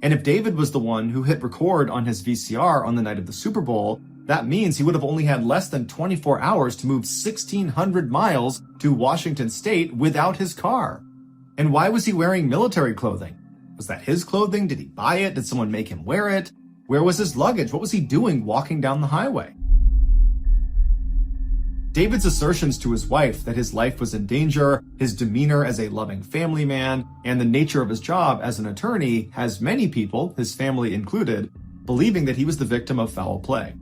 And if David was the one who hit record on his VCR on the night of the Super Bowl, that means he would have only had less than 24 hours to move 1,600 miles to Washington State without his car. And why was he wearing military clothing? Was that his clothing? Did he buy it? Did someone make him wear it? Where was his luggage? What was he doing walking down the highway? David's assertions to his wife that his life was in danger, his demeanor as a loving family man, and the nature of his job as an attorney has many people, his family included, believing that he was the victim of foul play.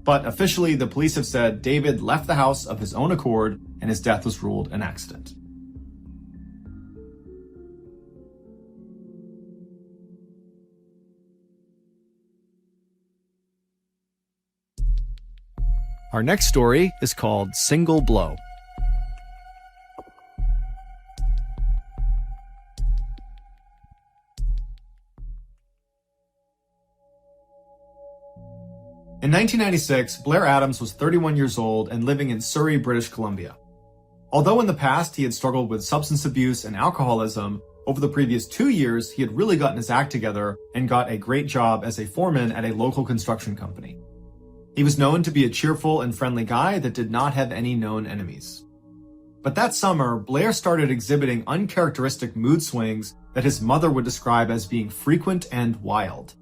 But officially, the police have said David left the house of his own accord and his death was ruled an accident. Our next story is called Single Blow. In 1996, Blair Adams was 31 years old and living in Surrey, British Columbia. Although in the past he had struggled with substance abuse and alcoholism, over the previous 2 years he had really gotten his act together and got a great job as a foreman at a local construction company. He was known to be a cheerful and friendly guy that did not have any known enemies. But that summer, Blair started exhibiting uncharacteristic mood swings that his mother would describe as being frequent and wild.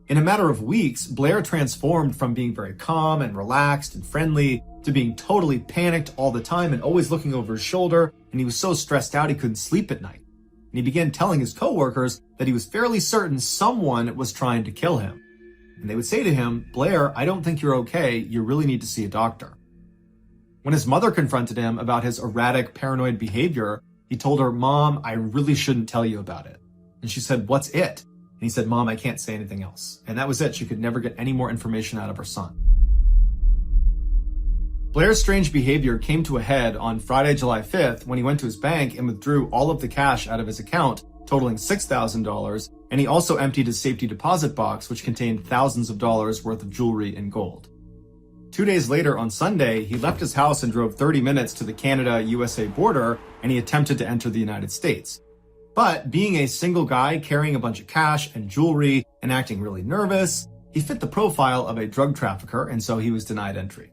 In a matter of weeks, Blair transformed from being very calm and relaxed and friendly to being totally panicked all the time and always looking over his shoulder, and he was so stressed out he couldn't sleep at night. And he began telling his coworkers that he was fairly certain someone was trying to kill him. And they would say to him, "Blair, I don't think you're okay. You really need to see a doctor." When his mother confronted him about his erratic, paranoid behavior, he told her, "Mom, I really shouldn't tell you about it." And she said, "What's it?" And he said, "Mom, I can't say anything else." And that was it. She could never get any more information out of her son. Blair's strange behavior came to a head on Friday, July 5th, when he went to his bank and withdrew all of the cash out of his account, totaling $6,000, and he also emptied his safety deposit box, which contained thousands of dollars worth of jewelry and gold. 2 days later, on Sunday, he left his house and drove 30 minutes to the Canada-USA border, and he attempted to enter the United States. But being a single guy carrying a bunch of cash and jewelry and acting really nervous, he fit the profile of a drug trafficker, and so he was denied entry.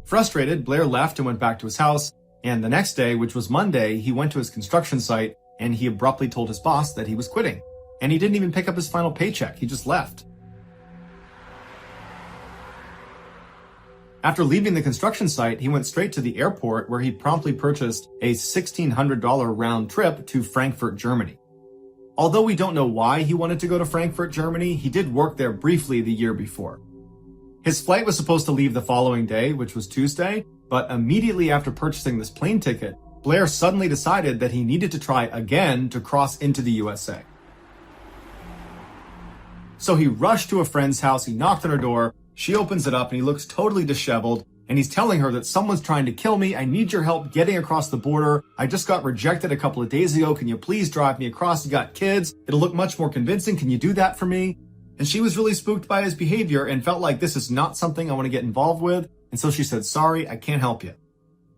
Frustrated, Blair left and went back to his house, and the next day, which was Monday, he went to his construction site and he abruptly told his boss that he was quitting. And he didn't even pick up his final paycheck, he just left. After leaving the construction site, he went straight to the airport where he promptly purchased a $1,600 round trip to Frankfurt, Germany. Although we don't know why he wanted to go to Frankfurt, Germany, he did work there briefly the year before. His flight was supposed to leave the following day, which was Tuesday, but immediately after purchasing this plane ticket, Blair suddenly decided that he needed to try again to cross into the USA. So he rushed to a friend's house, he knocked on her door, she opens it up and he looks totally disheveled, and he's telling her that someone's trying to kill me, I need your help getting across the border, I just got rejected a couple of days ago, can you please drive me across, you got kids, it'll look much more convincing, can you do that for me? And she was really spooked by his behavior and felt like this is not something I want to get involved with, and so she said, "Sorry, I can't help you."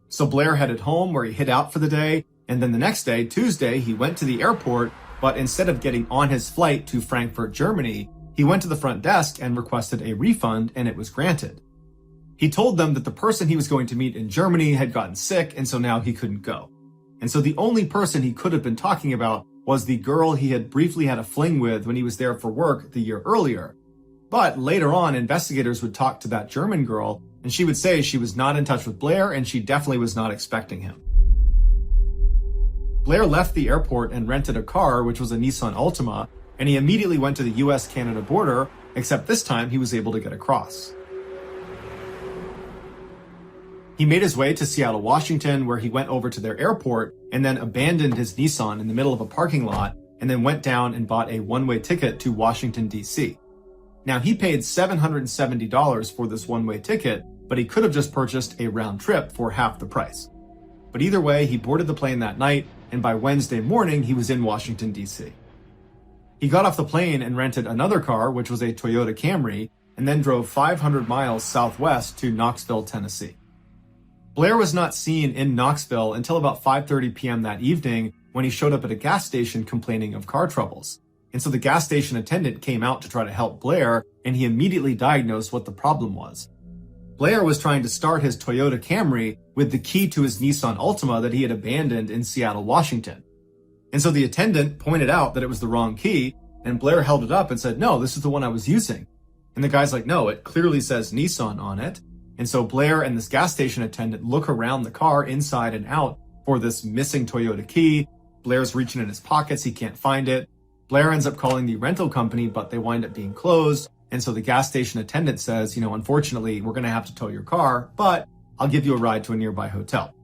So Blair headed home where he hid out for the day, and then the next day, Tuesday, he went to the airport, but instead of getting on his flight to Frankfurt, Germany, he went to the front desk and requested a refund, and it was granted. He told them that the person he was going to meet in Germany had gotten sick, and so now he couldn't go. And so the only person he could have been talking about was the girl he had briefly had a fling with when he was there for work the year earlier. But later on, investigators would talk to that German girl, and she would say she was not in touch with Blair and she definitely was not expecting him. Blair left the airport and rented a car, which was a Nissan Altima, and he immediately went to the US-Canada border, except this time he was able to get across. He made his way to Seattle, Washington, where he went over to their airport and then abandoned his Nissan in the middle of a parking lot and then went down and bought a one-way ticket to Washington, D.C. Now, he paid $770 for this one-way ticket, but he could have just purchased a round trip for half the price. But either way, he boarded the plane that night, and by Wednesday morning, he was in Washington, D.C. He got off the plane and rented another car, which was a Toyota Camry, and then drove 500 miles southwest to Knoxville, Tennessee. Blair was not seen in Knoxville until about 5:30 p.m. that evening when he showed up at a gas station complaining of car troubles. And so the gas station attendant came out to try to help Blair, and he immediately diagnosed what the problem was. Blair was trying to start his Toyota Camry with the key to his Nissan Altima that he had abandoned in Seattle, Washington. And so the attendant pointed out that it was the wrong key, and Blair held it up and said, "No, this is the one I was using." And the guy's like, "No, it clearly says Nissan on it." And so Blair and this gas station attendant look around the car inside and out for this missing Toyota key. Blair's reaching in his pockets, he can't find it. Blair ends up calling the rental company, but they wind up being closed. And so the gas station attendant says, "Unfortunately, we're going to have to tow your car, but I'll give you a ride to a nearby hotel."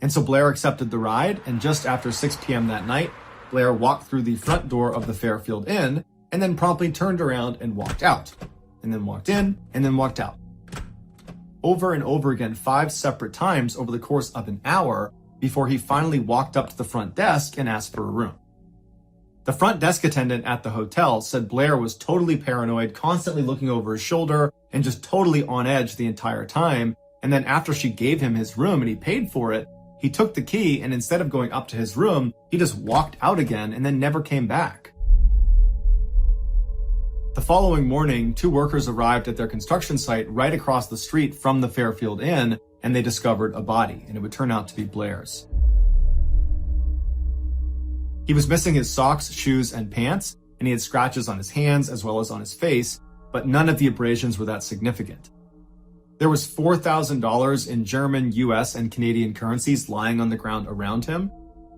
And so Blair accepted the ride, and just after 6 p.m. that night, Blair walked through the front door of the Fairfield Inn, and then promptly turned around and walked out, and then walked in, and then walked out. Over and over again, 5 separate times over the course of an hour before he finally walked up to the front desk and asked for a room. The front desk attendant at the hotel said Blair was totally paranoid, constantly looking over his shoulder, and just totally on edge the entire time. And then after she gave him his room and he paid for it, he took the key, and instead of going up to his room, he just walked out again and then never came back. The following morning, 2 workers arrived at their construction site right across the street from the Fairfield Inn, and they discovered a body, and it would turn out to be Blair's. He was missing his socks, shoes, and pants, and he had scratches on his hands as well as on his face, but none of the abrasions were that significant. There was $4,000 in German, US, and Canadian currencies lying on the ground around him.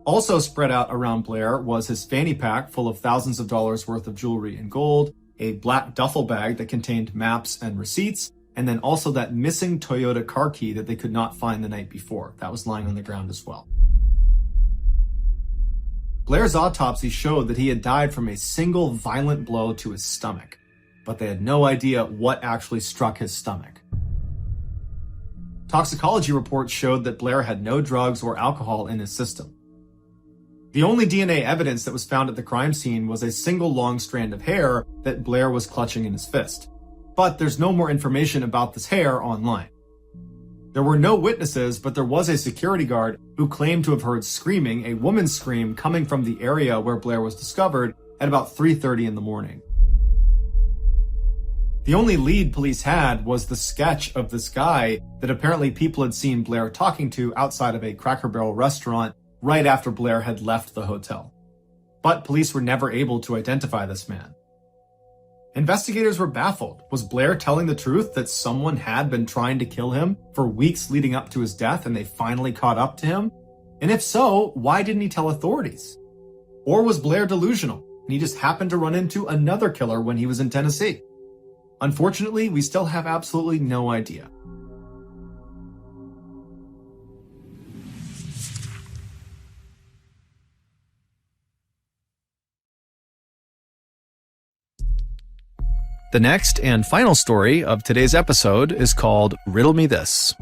Also spread out around Blair was his fanny pack full of thousands of dollars worth of jewelry and gold, a black duffel bag that contained maps and receipts, and then also that missing Toyota car key that they could not find the night before. That was lying on the ground as well. Blair's autopsy showed that he had died from a single violent blow to his stomach, but they had no idea what actually struck his stomach. Toxicology reports showed that Blair had no drugs or alcohol in his system. The only DNA evidence that was found at the crime scene was a single long strand of hair that Blair was clutching in his fist. But there's no more information about this hair online. There were no witnesses, but there was a security guard who claimed to have heard screaming, a woman's scream, coming from the area where Blair was discovered at about 3:30 in the morning. The only lead police had was the sketch of this guy that apparently people had seen Blair talking to outside of a Cracker Barrel restaurant right after Blair had left the hotel. But police were never able to identify this man. Investigators were baffled. Was Blair telling the truth that someone had been trying to kill him for weeks leading up to his death and they finally caught up to him? And if so, why didn't he tell authorities? Or was Blair delusional and he just happened to run into another killer when he was in Tennessee? Unfortunately, we still have absolutely no idea. The next and final story of today's episode is called Riddle Me This.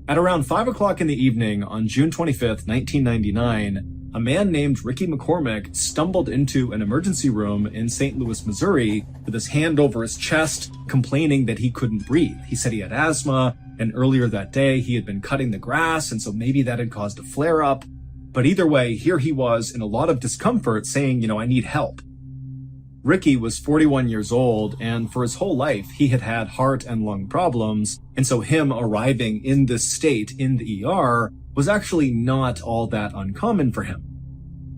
At around 5 o'clock in the evening on June 25th, 1999, a man named Ricky McCormick stumbled into an emergency room in St. Louis, Missouri, with his hand over his chest, complaining that he couldn't breathe. He said he had asthma, and earlier that day he had been cutting the grass, and so maybe that had caused a flare-up. But either way, here he was in a lot of discomfort saying, I need help. Ricky was 41 years old, and for his whole life, he had had heart and lung problems, and so him arriving in this state in the ER was actually not all that uncommon for him.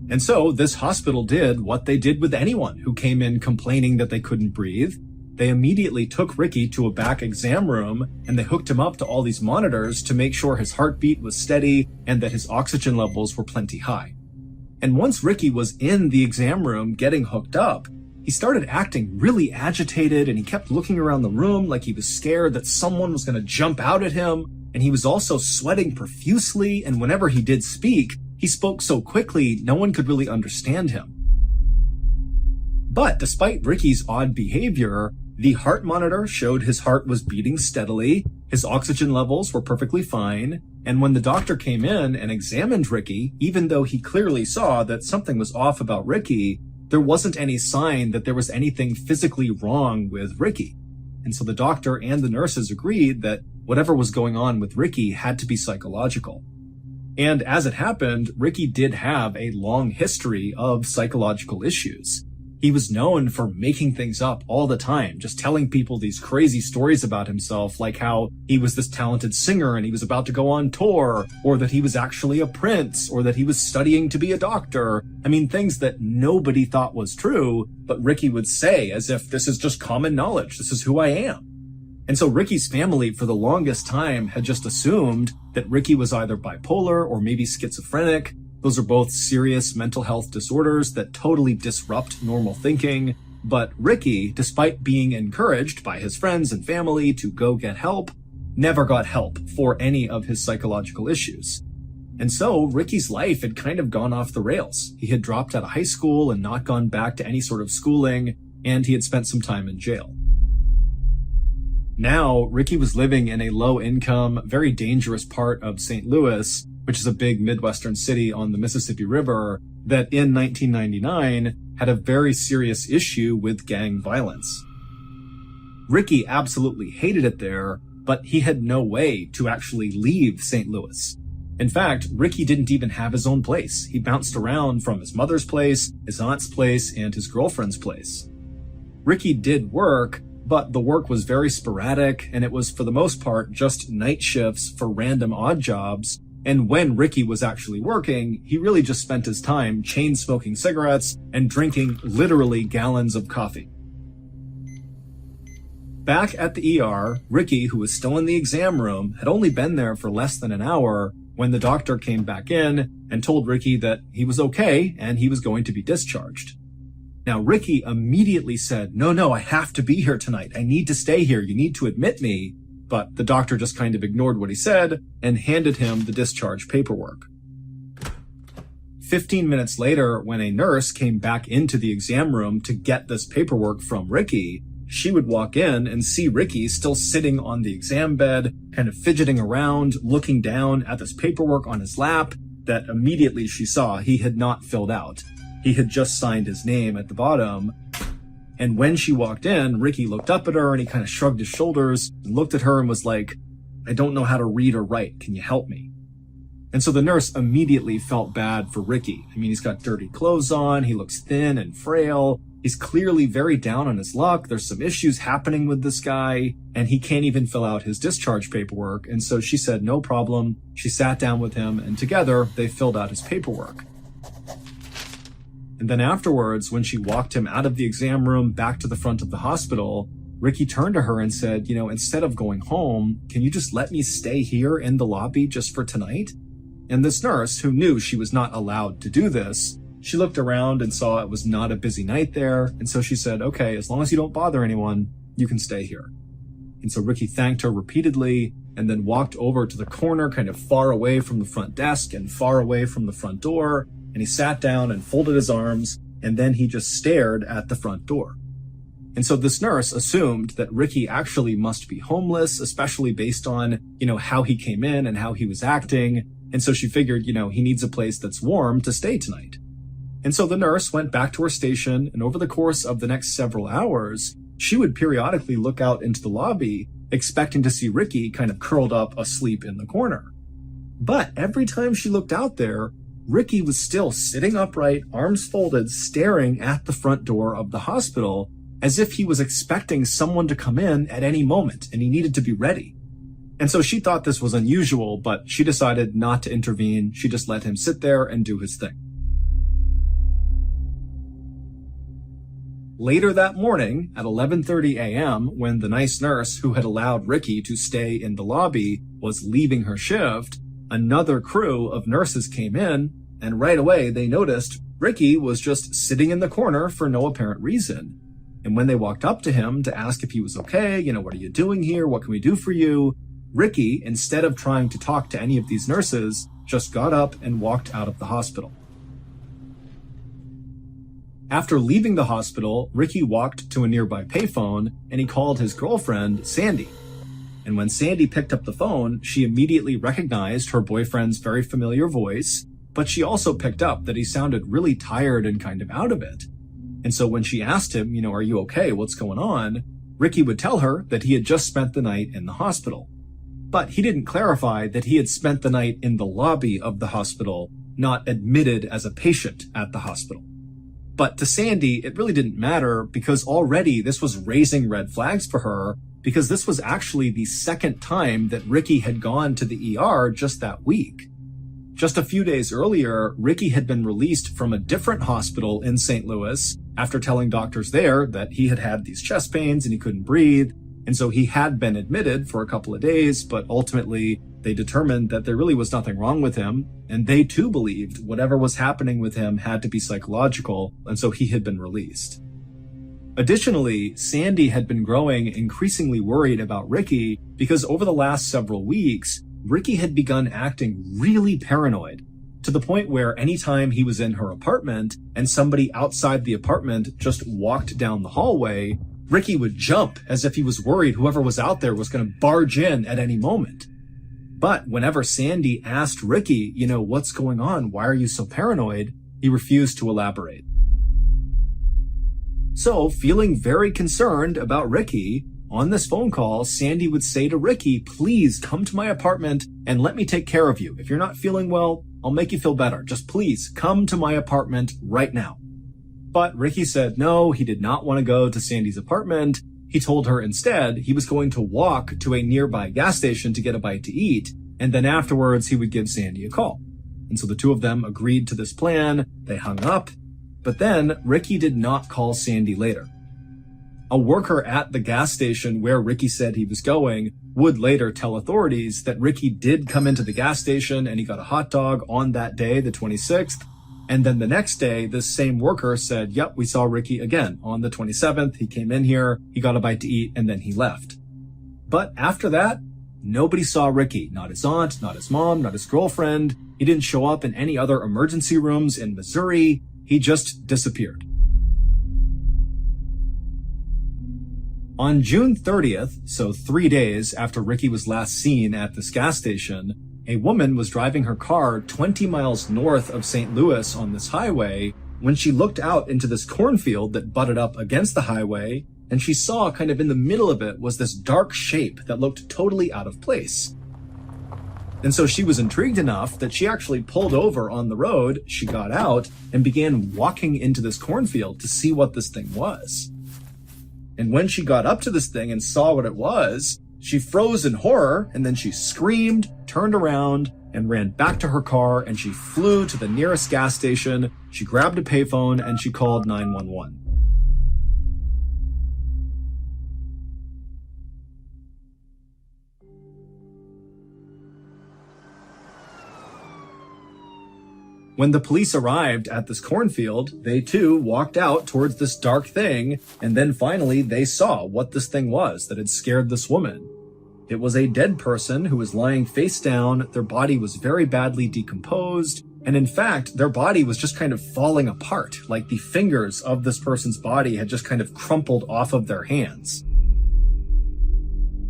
And so this hospital did what they did with anyone who came in complaining that they couldn't breathe. They immediately took Ricky to a back exam room, and they hooked him up to all these monitors to make sure his heartbeat was steady and that his oxygen levels were plenty high. And once Ricky was in the exam room getting hooked up, he started acting really agitated, and he kept looking around the room like he was scared that someone was going to jump out at him. And he was also sweating profusely, and whenever he did speak, He spoke so quickly, no one could really understand him. But despite Ricky's odd behavior, the heart monitor showed his heart was beating steadily, his oxygen levels were perfectly fine, and when the doctor came in and examined Ricky, even though he clearly saw that something was off about Ricky, there wasn't any sign that there was anything physically wrong with Ricky. And so the doctor and the nurses agreed that whatever was going on with Ricky had to be psychological. And as it happened, Ricky did have a long history of psychological issues. He was known for making things up all the time, just telling people these crazy stories about himself, like how he was this talented singer and he was about to go on tour, or that he was actually a prince, or that he was studying to be a doctor. I mean, things that nobody thought was true, but Ricky would say as if this is just common knowledge, this is who I am. And so Ricky's family for the longest time had just assumed that Ricky was either bipolar or maybe schizophrenic. Those are both serious mental health disorders that totally disrupt normal thinking. But Ricky, despite being encouraged by his friends and family to go get help, never got help for any of his psychological issues. And so Ricky's life had kind of gone off the rails. He had dropped out of high school and not gone back to any sort of schooling, and he had spent some time in jail. Now, Ricky was living in a low-income, very dangerous part of St. Louis, which is a big Midwestern city on the Mississippi River that in 1999 had a very serious issue with gang violence. Ricky absolutely hated it there, but he had no way to actually leave St. Louis. In fact, Ricky didn't even have his own place. He bounced around from his mother's place, his aunt's place, and his girlfriend's place. Ricky did work, but the work was very sporadic, and it was for the most part just night shifts for random odd jobs. And when Ricky was actually working, he really just spent his time chain smoking cigarettes and drinking literally gallons of coffee. Back at the ER, Ricky, who was still in the exam room, had only been there for less than an hour when the doctor came back in and told Ricky that he was okay and he was going to be discharged. Now, Ricky immediately said, no, I have to be here tonight. I need to stay here. You need to admit me. But the doctor just kind of ignored what he said and handed him the discharge paperwork. 15 minutes later, when a nurse came back into the exam room to get this paperwork from Ricky, she would walk in and see Ricky still sitting on the exam bed, kind of fidgeting around, looking down at this paperwork on his lap that immediately she saw he had not filled out. He had just signed his name at the bottom. And when she walked in, Ricky looked up at her and he kind of shrugged his shoulders and looked at her and was like, I don't know how to read or write. Can you help me? And so the nurse immediately felt bad for Ricky. I mean, he's got dirty clothes on. He looks thin and frail. He's clearly very down on his luck. There's some issues happening with this guy, and he can't even fill out his discharge paperwork. And so she said, no problem. She sat down with him, and together they filled out his paperwork. And then afterwards, when she walked him out of the exam room back to the front of the hospital, Ricky turned to her and said, instead of going home, can you just let me stay here in the lobby just for tonight? And this nurse, who knew she was not allowed to do this, she looked around and saw it was not a busy night there. And so she said, okay, as long as you don't bother anyone, you can stay here. And so Ricky thanked her repeatedly and then walked over to the corner, kind of far away from the front desk and far away from the front door. And he sat down and folded his arms, and then he just stared at the front door. And so this nurse assumed that Ricky actually must be homeless, especially based on, how he came in and how he was acting. And so she figured, he needs a place that's warm to stay tonight. And so the nurse went back to her station, and over the course of the next several hours, she would periodically look out into the lobby, expecting to see Ricky kind of curled up asleep in the corner. But every time she looked out there, Ricky was still sitting upright, arms folded, staring at the front door of the hospital as if he was expecting someone to come in at any moment and he needed to be ready. And so she thought this was unusual, but she decided not to intervene. She just let him sit there and do his thing. Later that morning at 11:30 a.m., when the nice nurse who had allowed Ricky to stay in the lobby was leaving her shift, another crew of nurses came in, and right away they noticed Ricky was just sitting in the corner for no apparent reason. And when they walked up to him to ask if he was okay, what are you doing here? What can we do for you? Ricky, instead of trying to talk to any of these nurses, just got up and walked out of the hospital. After leaving the hospital, Ricky walked to a nearby payphone and he called his girlfriend, Sandy. And when Sandy picked up the phone, she immediately recognized her boyfriend's very familiar voice, but she also picked up that he sounded really tired and kind of out of it. And so when she asked him, are you okay? What's going on? Ricky would tell her that he had just spent the night in the hospital. But he didn't clarify that he had spent the night in the lobby of the hospital, not admitted as a patient at the hospital. But to Sandy, it really didn't matter because already this was raising red flags for her, because this was actually the second time that Ricky had gone to the ER just that week. Just a few days earlier, Ricky had been released from a different hospital in St. Louis after telling doctors there that he had had these chest pains and he couldn't breathe. And so he had been admitted for a couple of days, but ultimately they determined that there really was nothing wrong with him. And they too believed whatever was happening with him had to be psychological. And so he had been released. Additionally, Sandy had been growing increasingly worried about Ricky because over the last several weeks, Ricky had begun acting really paranoid to the point where anytime he was in her apartment and somebody outside the apartment just walked down the hallway, Ricky would jump as if he was worried whoever was out there was going to barge in at any moment. But whenever Sandy asked Ricky, what's going on? Why are you so paranoid? He refused to elaborate. So, feeling very concerned about Ricky, on this phone call, Sandy would say to Ricky, please come to my apartment and let me take care of you. If you're not feeling well, I'll make you feel better. Just please come to my apartment right now. But Ricky said no, he did not want to go to Sandy's apartment. He told her instead he was going to walk to a nearby gas station to get a bite to eat, and then afterwards he would give Sandy a call. And so the two of them agreed to this plan. They hung up. But then Ricky did not call Sandy later. A worker at the gas station where Ricky said he was going would later tell authorities that Ricky did come into the gas station and he got a hot dog on that day, the 26th. And then the next day, this same worker said, yep, we saw Ricky again on the 27th. He came in here, he got a bite to eat, and then he left. But after that, nobody saw Ricky. Not his aunt, not his mom, not his girlfriend. He didn't show up in any other emergency rooms in Missouri. He just disappeared. On June 30th, so 3 days after Ricky was last seen at this gas station, a woman was driving her car 20 miles north of St. Louis on this highway when she looked out into this cornfield that butted up against the highway, and she saw kind of in the middle of it was this dark shape that looked totally out of place. And so she was intrigued enough that she actually pulled over on the road, she got out, and began walking into this cornfield to see what this thing was. And when she got up to this thing and saw what it was, she froze in horror, and then she screamed, turned around, and ran back to her car, and she flew to the nearest gas station. She grabbed a payphone, and she called 911. When the police arrived at this cornfield, they too walked out towards this dark thing, and then finally they saw what this thing was that had scared this woman. It was a dead person who was lying face down. Their body was very badly decomposed, and in fact, their body was just kind of falling apart, like the fingers of this person's body had just kind of crumpled off of their hands.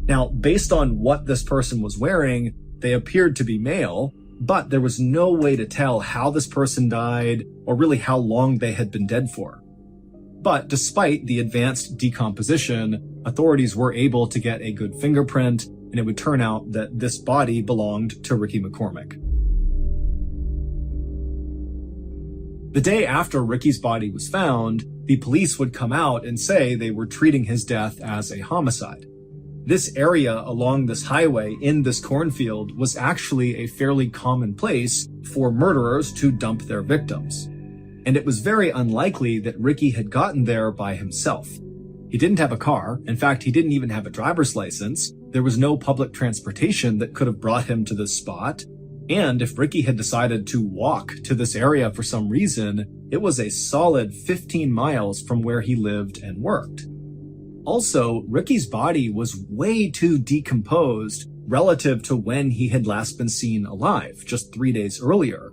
Now, based on what this person was wearing, they appeared to be male, but there was no way to tell how this person died or really how long they had been dead for. But despite the advanced decomposition, authorities were able to get a good fingerprint, and it would turn out that this body belonged to Ricky McCormick. The day after Ricky's body was found, the police would come out and say they were treating his death as a homicide. This area along this highway in this cornfield was actually a fairly common place for murderers to dump their victims. And it was very unlikely that Ricky had gotten there by himself. He didn't have a car. In fact, he didn't even have a driver's license. There was no public transportation that could have brought him to this spot. And if Ricky had decided to walk to this area for some reason, it was a solid 15 miles from where he lived and worked. Also, Ricky's body was way too decomposed relative to when he had last been seen alive, just 3 days earlier.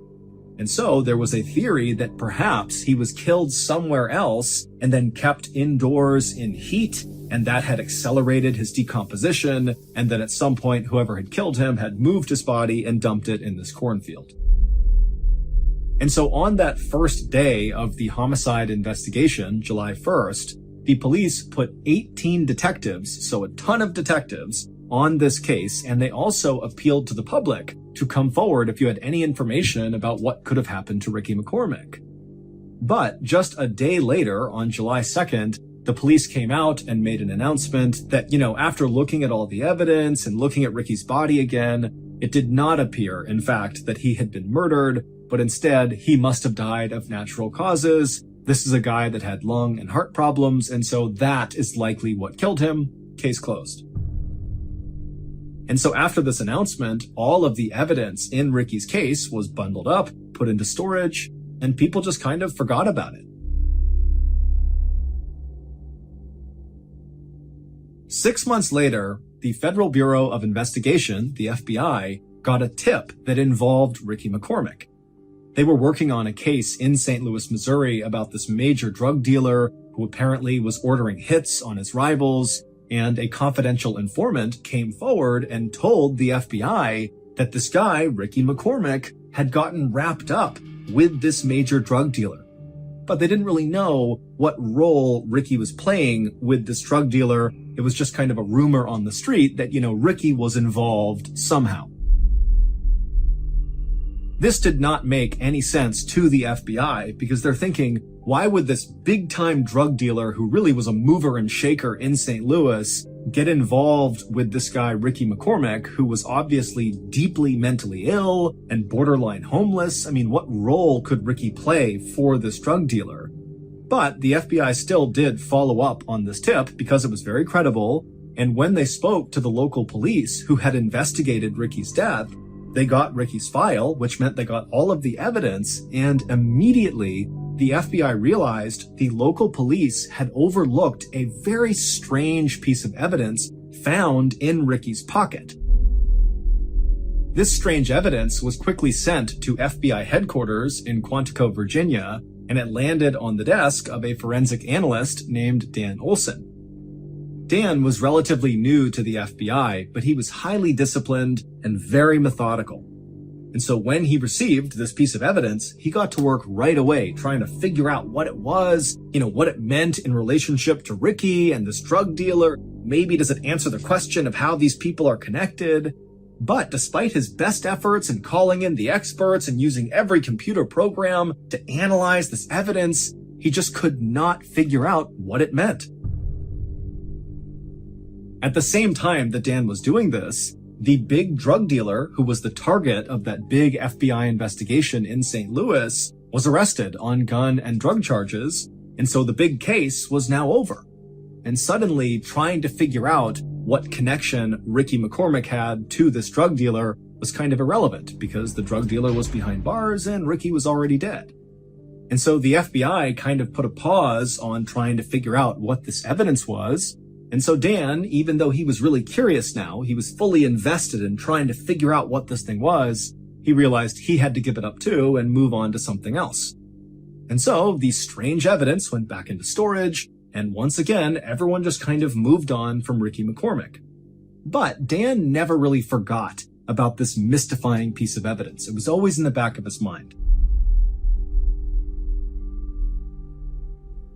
And so there was a theory that perhaps he was killed somewhere else and then kept indoors in heat, and that had accelerated his decomposition, and that at some point whoever had killed him had moved his body and dumped it in this cornfield. And so on that first day of the homicide investigation, July 1st, the police put 18 detectives, so a ton of detectives, on this case, and they also appealed to the public to come forward if you had any information about what could have happened to Ricky McCormick. But just a day later, on July 2nd, the police came out and made an announcement that, after looking at all the evidence and looking at Ricky's body again, it did not appear, in fact, that he had been murdered, but instead he must have died of natural causes. This is a guy that had lung and heart problems, and so that is likely what killed him. Case closed. And so after this announcement, all of the evidence in Ricky's case was bundled up, put into storage, and people just kind of forgot about it. 6 months later, the Federal Bureau of Investigation, the FBI, got a tip that involved Ricky McCormick. They were working on a case in St. Louis, Missouri about this major drug dealer who apparently was ordering hits on his rivals, and a confidential informant came forward and told the FBI that this guy, Ricky McCormick, had gotten wrapped up with this major drug dealer. But they didn't really know what role Ricky was playing with this drug dealer. It was just kind of a rumor on the street that, Ricky was involved somehow. This did not make any sense to the FBI because they're thinking, why would this big-time drug dealer who really was a mover and shaker in St. Louis get involved with this guy, Ricky McCormick, who was obviously deeply mentally ill and borderline homeless? I mean, what role could Ricky play for this drug dealer? But the FBI still did follow up on this tip because it was very credible. And when they spoke to the local police who had investigated Ricky's death, they got Ricky's file, which meant they got all of the evidence, and immediately the FBI realized the local police had overlooked a very strange piece of evidence found in Ricky's pocket. This strange evidence was quickly sent to FBI headquarters in Quantico, Virginia, and it landed on the desk of a forensic analyst named Dan Olson. Dan was relatively new to the FBI, but he was highly disciplined and very methodical. And so when he received this piece of evidence, he got to work right away trying to figure out what it was, what it meant in relationship to Ricky and this drug dealer. Maybe does it answer the question of how these people are connected? But despite his best efforts in calling in the experts and using every computer program to analyze this evidence, he just could not figure out what it meant. At the same time that Dan was doing this, the big drug dealer who was the target of that big FBI investigation in St. Louis was arrested on gun and drug charges, and so the big case was now over. And suddenly, trying to figure out what connection Ricky McCormick had to this drug dealer was kind of irrelevant because the drug dealer was behind bars and Ricky was already dead. And so the FBI kind of put a pause on trying to figure out what this evidence was. And so Dan, even though he was really curious now, he was fully invested in trying to figure out what this thing was, he realized he had to give it up too and move on to something else. And so the strange evidence went back into storage, and once again, everyone just kind of moved on from Ricky McCormick. But Dan never really forgot about this mystifying piece of evidence. It was always in the back of his mind.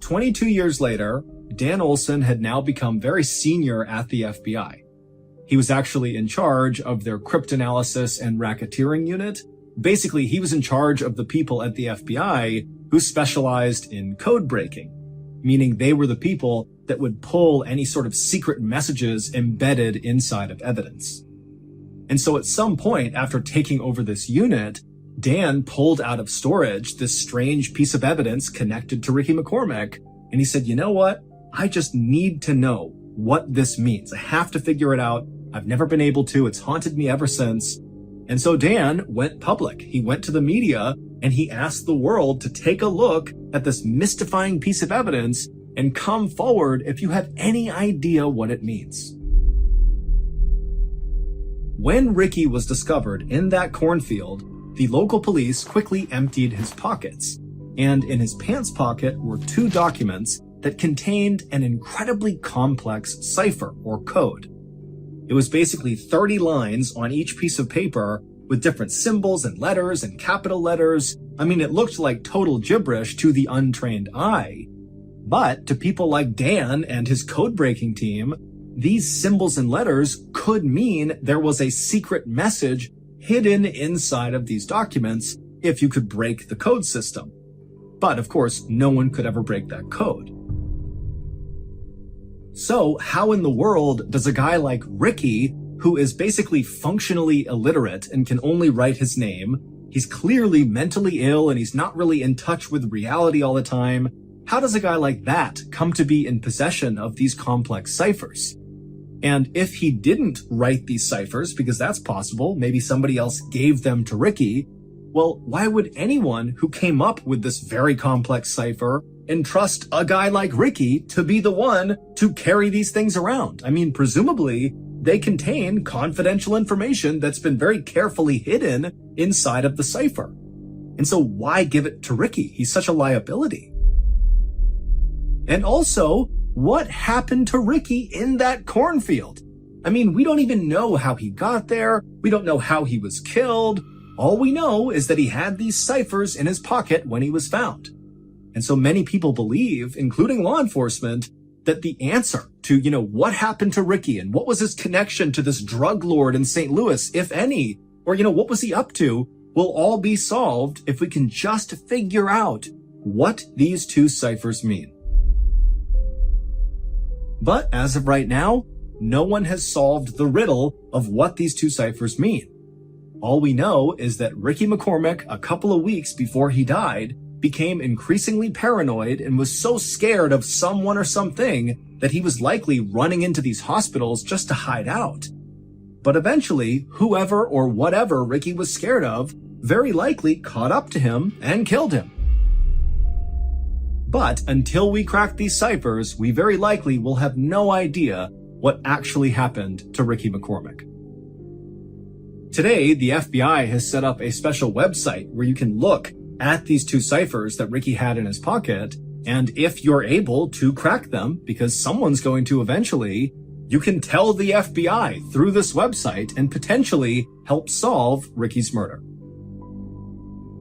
22 years later, Dan Olson had now become very senior at the FBI. He was actually in charge of their cryptanalysis and racketeering unit. Basically, he was in charge of the people at the FBI who specialized in code breaking, meaning they were the people that would pull any sort of secret messages embedded inside of evidence. And so at some point after taking over this unit, Dan pulled out of storage this strange piece of evidence connected to Ricky McCormick, and he said, you know what? I just need to know what this means. I have to figure it out. I've never been able to. It's haunted me ever since. And so Dan went public. He went to the media and he asked the world to take a look at this mystifying piece of evidence and come forward if you have any idea what it means. When Ricky was discovered in that cornfield, the local police quickly emptied his pockets, and in his pants pocket were 2 documents that contained an incredibly complex cipher or code. It was basically 30 lines on each piece of paper with different symbols and letters and capital letters. I mean, it looked like total gibberish to the untrained eye. But to people like Dan and his code-breaking team, these symbols and letters could mean there was a secret message hidden inside of these documents if you could break the code system. But of course, no one could ever break that code. So how in the world does a guy like Ricky, who is basically functionally illiterate and can only write his name, he's clearly mentally ill and he's not really in touch with reality all the time, how does a guy like that come to be in possession of these complex ciphers? And if he didn't write these ciphers, because that's possible, maybe somebody else gave them to Ricky, well, why would anyone who came up with this very complex cipher entrust a guy like Ricky to be the one to carry these things around? I mean, presumably, they contain confidential information that's been very carefully hidden inside of the cipher. And so why give it to Ricky? He's such a liability. And also, what happened to Ricky in that cornfield? I mean, we don't even know how he got there. We don't know how he was killed. All we know is that he had these ciphers in his pocket when he was found. And so many people believe, including law enforcement, that the answer to, what happened to Ricky and what was his connection to this drug lord in St. Louis, if any, or, what was he up to, will all be solved if we can just figure out what these 2 ciphers mean. But as of right now, no one has solved the riddle of what these 2 ciphers mean. All we know is that Ricky McCormick, a couple of weeks before he died, became increasingly paranoid and was so scared of someone or something that he was likely running into these hospitals just to hide out. But eventually, whoever or whatever Ricky was scared of very likely caught up to him and killed him. But until we crack these ciphers, we very likely will have no idea what actually happened to Ricky McCormick. Today, the FBI has set up a special website where you can look at these 2 ciphers that Ricky had in his pocket, and if you're able to crack them, because someone's going to eventually, you can tell the FBI through this website and potentially help solve Ricky's murder.